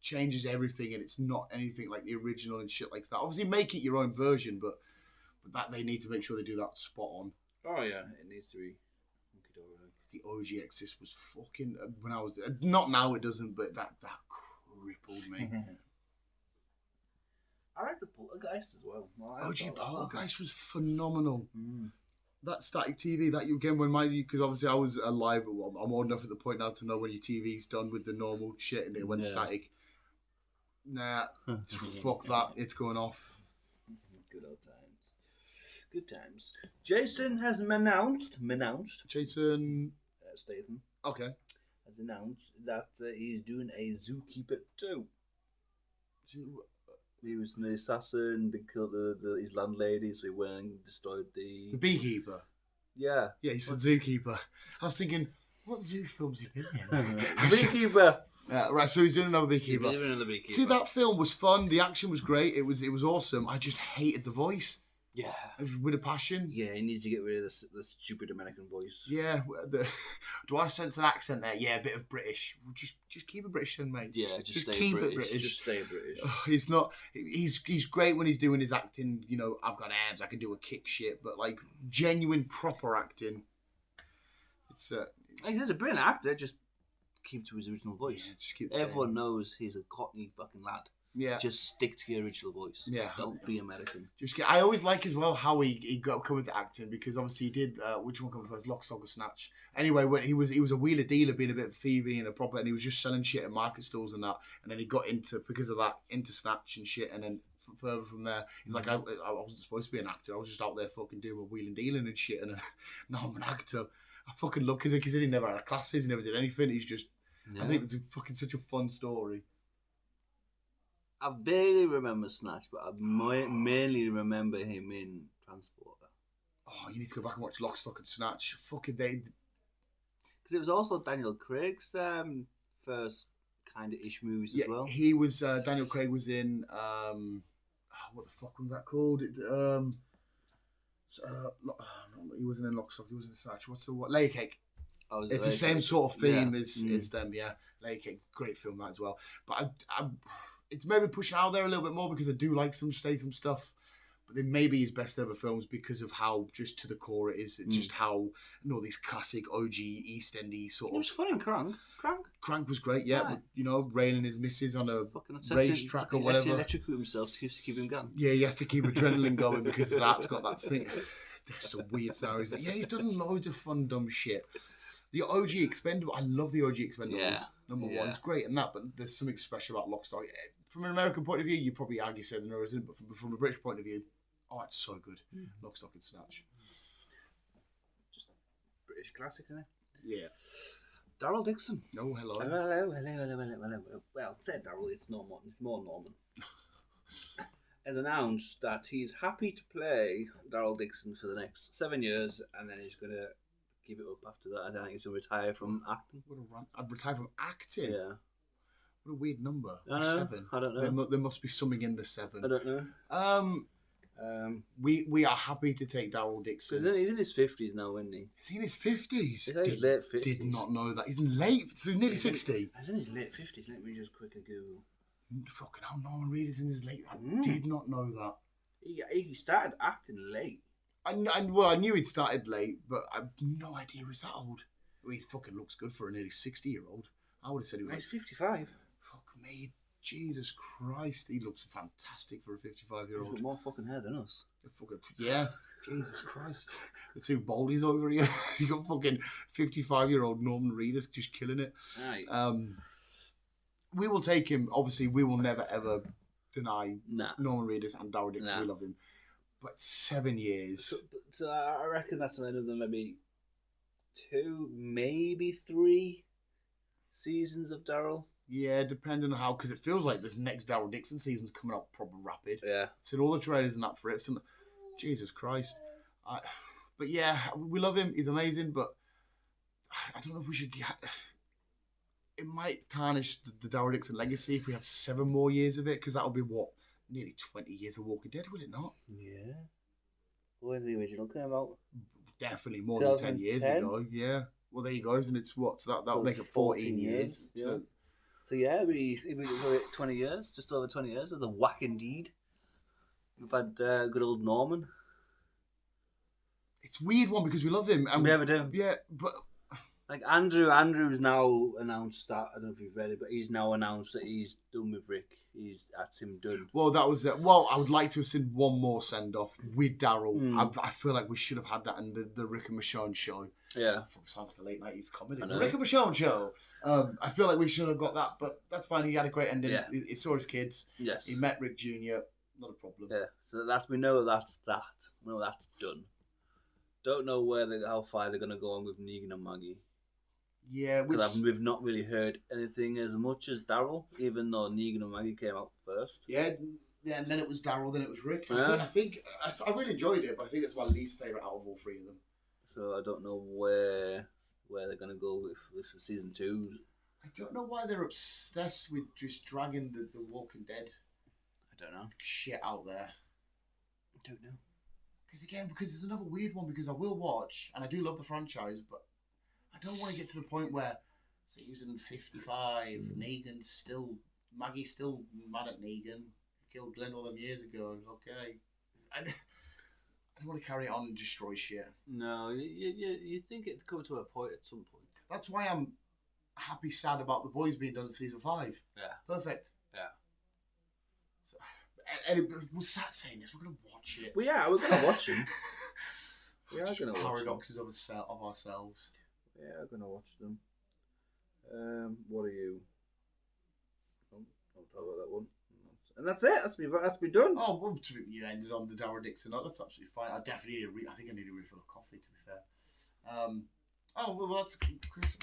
changes everything and it's not anything like the original and shit like that. Obviously, make it your own version, but that they need to make sure they do that spot on. Oh yeah, it needs to be. The OG Exorcist was fucking when I was not now it doesn't, but that crippled me. I like the Poltergeist as well. OG Poltergeist was phenomenal. That static TV that you again when because obviously I was alive. I'm old enough at the point now to know when your TV's done with the normal shit and it went static. Nah, fuck that. It's going off. Good old times. Good times. Jason has announced. Jason Statham. Okay. Has announced that he's doing a Zookeeper 2. He was an assassin. They killed his landlady, so he went and destroyed the Beekeeper. Yeah. Yeah, he said Zookeeper. I was thinking, what zoo films he been in? Beekeeper. Right, so he's doing another Beekeeper. Beekeeper. See, that film was fun. The action was great. It was awesome. I just hated the voice. Yeah. It was with a passion. Yeah, he needs to get rid of the stupid American voice. Yeah. Do I sense an accent there? Yeah, a bit of British. Just keep it British then, mate. Yeah, just stay keep British. It British. Just stay British. He's not. He's great when he's doing his acting. You know, I've got abs. I can do a kick shit. But like genuine proper acting, it's. He's a brilliant actor. Just keep to his original voice. Yeah, just keep. Everyone knows he's a Cockney fucking lad. Yeah. Just stick to your original voice. Yeah. Don't be American. I always like as well how he got come into acting because obviously he did which one came first, Lock, Stock or Snatch. Anyway, when he was a wheeler dealer, being a bit thievy and a proper, and he was just selling shit at market stalls and that. And then he got into because of that into Snatch and shit. And then further from there, he's like, I wasn't supposed to be an actor. I was just out there fucking doing my wheeling dealing and shit. And now I'm an actor. I fucking love because he never had classes, he never did anything. He's just. Yeah. I think it's fucking such a fun story. I barely remember Snatch, but I mainly remember him in Transporter. Oh, you need to go back and watch Lock, Stock and Snatch. Fucking they. Because it was also Daniel Craig's first kind of ish movies as well. He was Daniel Craig was in what the fuck was that called? He wasn't in Lock, Stock. He was in Snatch. Layer Cake. Oh, it's the same sort of theme as them. Yeah, Layer Cake, great film that as well. But it's maybe pushing out there a little bit more because I do like some Statham stuff, but they may be his best ever films because of how just to the core it is. Just how these classic OG East Endy sort of. It was fun in Crank. Crank was great, yeah. But, railing his missus on a racetrack or whatever. He electrocute himself to keep him going. Yeah, he has to keep adrenaline going because that's got that thing. There's some weird stories. Yeah, he's done loads of fun, dumb shit. The OG Expendables, I love the OG Expendables. Yeah. Number one, it's great in that, but there's something special about Lock, Stock. From an American point of view, you probably argue so there isn't, but from a British point of view, it's so good. Lock, Stock and Snatch. Just British classic, isn't it? Yeah. Daryl Dixon. Oh, hello. Hello. Well, said Daryl, it's more Norman. Has announced that he's happy to play Daryl Dixon for the next 7 years, and then he's going to give it up after that. I think he's going to retire from acting. What a run. I'd retire from acting? Yeah. What a weird number. 7. I don't know. There must be something in the 7. I don't know. We are happy to take Daryl Dixon. He's in his 50s now, isn't he? Is he in his 50s? He's in his late 50s. Did not know that. He's in late, so nearly 60. He's in his late 50s. Let me just quickly Google. Fucking hell, Norman Reedus in his late. I did not know that. He started acting late. I knew he'd started late, but I have no idea he was that old. Well, he fucking looks good for a nearly 60-year-old. I would have said he was. He's 55. Fuck me, Jesus Christ, he looks fantastic for a 55-year-old. He's got more fucking hair than us. Yeah, Jesus Christ, the two baldies over here. You got fucking 55-year-old Norman Reedus just killing it. Right. We will take him. Obviously, we will never ever deny Nah. Norman Reedus and Daryl Dixon. Nah. We love him. But 7 years. So I reckon that's another maybe 2, maybe 3 seasons of Daryl. Yeah, depending on how, because it feels like this next Daryl Dixon season's coming up proper rapid. Yeah. I've seen all the trailers and that for it. Jesus Christ. But yeah, we love him. He's amazing, but I don't know if we should get... It might tarnish the Daryl Dixon legacy if we have 7 more years of it, because that'll be, what, nearly 20 years of Walking Dead, will it not? Yeah. When the original came out? Definitely more than 10 years ago. Yeah. Well, there you go. And it's what? So that'll make it 14 years. Yeah. So yeah, we 20 years, just over 20 years of the whack indeed. We've had good old Norman. It's a weird one because we love him. And we ever do. Yeah, but... Like Andrew's now announced that, I don't know if you've read it, but he's now announced that he's done with Rick. That's him done. Well, that was it. Well, I would like to have seen one more send-off with Daryl. I feel like we should have had that in the Rick and Michonne show. Yeah. Sounds like a late 90s comedy. The Rick and Michonne show. I feel like we should have got that, but that's fine. He had a great ending. Yeah. He saw his kids. Yes. He met Rick Jr. Not a problem. Yeah. So we know that's that. We know that's done. Don't know how far they're going to go on with Negan and Maggie. Yeah, because we've not really heard anything as much as Daryl, even though Negan and Maggie came out first. Yeah, and then it was Daryl, then it was Rick. Yeah. I think I really enjoyed it, but I think it's my least favourite out of all 3 of them. So I don't know where they're going to go with season 2. I don't know why they're obsessed with just dragging the Walking Dead. I don't know. Shit out there. I don't know. Because there's another weird one, because I will watch, and I do love the franchise, but I don't want to get to the point where season 55, Maggie's still mad at Negan. Killed Glenn all them years ago. Okay. I don't want to carry it on and destroy shit. No, you think it'd come to a point at some point. That's why I'm happy, sad about The Boys being done in season 5. Yeah. Perfect. Yeah. So, and we're sat saying this, we're going to watch it. Well, yeah, we're going to watch them. We are going to watch them. Paradoxes of ourselves. Yeah, I'm going to watch them. What are you? Don't talk about that one. And that's it. That's me done. Oh, well, you ended on the Daryl Dixon. Oh, that's absolutely fine. I definitely I think I need a refill of coffee, to be fair. Well, that's Chris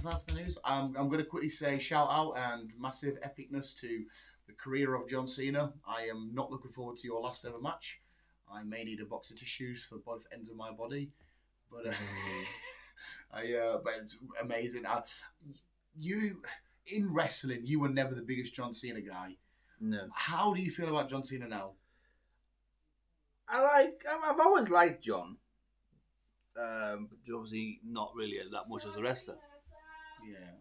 that's the news. I'm going to quickly say shout out and massive epicness to the career of John Cena. I am not looking forward to your last ever match. I may need a box of tissues for both ends of my body, but but it's amazing. You in wrestling, you were never the biggest John Cena guy. No. How do you feel about John Cena now? I've always liked John. But obviously not really that much as a wrestler. Yeah.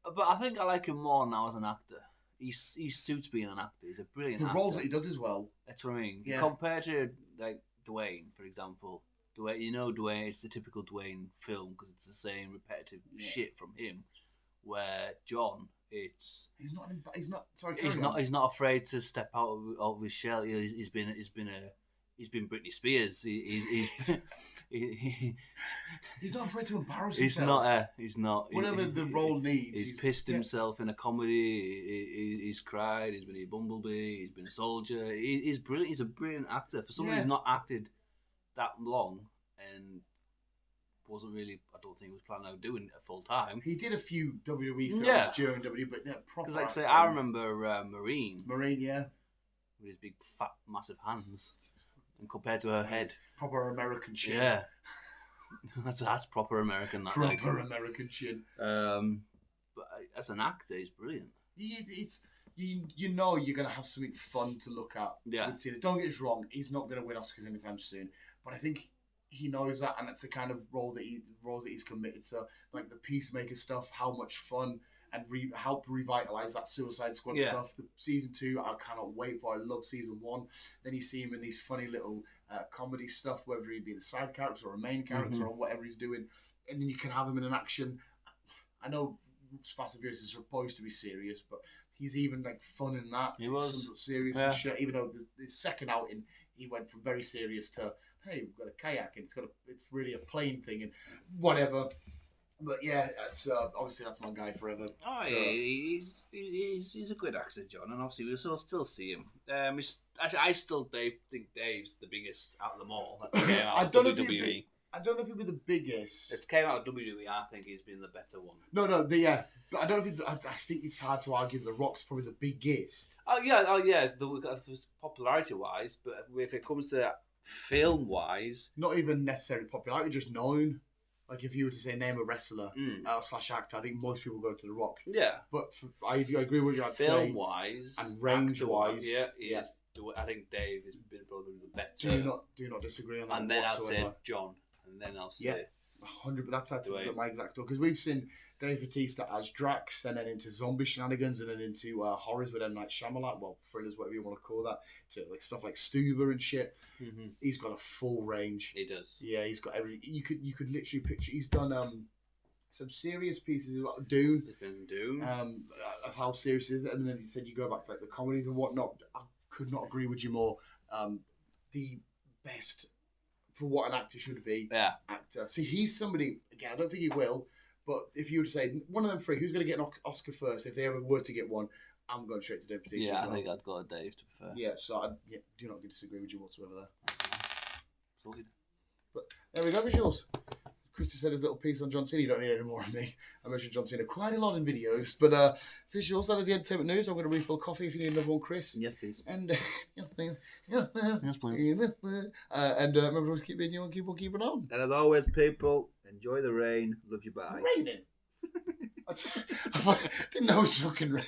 But I think I like him more now as an actor. He suits being an actor. He's a brilliant actor. The roles that he does as well. That's what I mean. Yeah. Compared to like Dwayne, for example. Dwayne, it's the typical Dwayne film because it's the same repetitive shit from him. Where John, he's not afraid to step out of his shell. He's been Britney Spears. He's not afraid to embarrass himself. He's not. Whatever the role needs. He's pissed himself in a comedy. He's cried. He's been a bumblebee. He's been a soldier. He's brilliant. He's a brilliant actor. For someone who's not acted that long and wasn't really, I don't think he was planning on doing it full time. He did a few WWE films during WWE, but proper. Because like I say, I remember Marine, with his big fat massive hands, and compared to her head, proper American chin. Yeah, that's proper American. American chin. But as an actor, he's brilliant. You know you're gonna have something fun to look at. Yeah. Don't get us wrong. He's not gonna win Oscars anytime soon, but I think he knows that, and that's the kind of roles that he's committed to, like the Peacemaker stuff. How much fun and help revitalize that Suicide Squad stuff. The season 2, I cannot wait for. I love season 1. Then you see him in these funny little comedy stuff, whether he be the side character or a main character or whatever he's doing, and then you can have him in an action. I know Fast and Furious is supposed to be serious, but he's even like fun in that. He was serious and shit. Even though the second outing, he went from very serious to, hey, we've got a kayak and it's really a plane thing and whatever. But yeah, that's obviously that's my guy forever. Oh, yeah, he's a good actor, John, and obviously we'll still see him. I still think Dave's the biggest out of them all. That came out of WWE. I don't know if he'd be the biggest. It came out of WWE. I think he's been the better one. No, but I don't know if I think it's hard to argue The Rock's probably the biggest. Oh yeah. The popularity wise, but if it comes to film wise, not even necessarily popularity, just known. Like if you were to say name a wrestler / actor, I think most people go to The Rock. Yeah, but I agree with you. I'd say film wise and range wise, yeah. I think Dave has been probably the better. Do you not disagree on that? And then whatsoever? I'll say John, and then I'll say 100. But that's my exact because we've seen Dave Bautista as Drax, and then into zombie shenanigans, and then into horrors with M. Night Shyamalan, well, thrillers, whatever you want to call that, to like stuff like Stuber and shit. Mm-hmm. He's got a full range. He does. Yeah, he's got everything. You could literally picture. He's done some serious pieces about Dune. Of how serious it is, and then he said you go back to like the comedies and whatnot. I could not agree with you more. The best for what an actor should be. Yeah. Actor. See, he's somebody again. I don't think he will. But if you were to say one of them three, who's going to get an Oscar first? If they ever were to get one, I'm going straight to Dave Bautista. Yeah, I think I'd go to Dave to prefer. Yeah, so I do not disagree with you whatsoever there. Sorted. But there we go, visuals. Chris has said his little piece on John Cena. You don't need any more of me. I mentioned John Cena quite a lot in videos. But visuals, that is the entertainment news. I'm going to refill coffee if you need another one, Chris. Yes, please. And yes, please. Yes, please. And remember, always keep being you and keep on keeping on. And as always, people, enjoy the rain. Love you, bye. Raining. I didn't know it was fucking rain.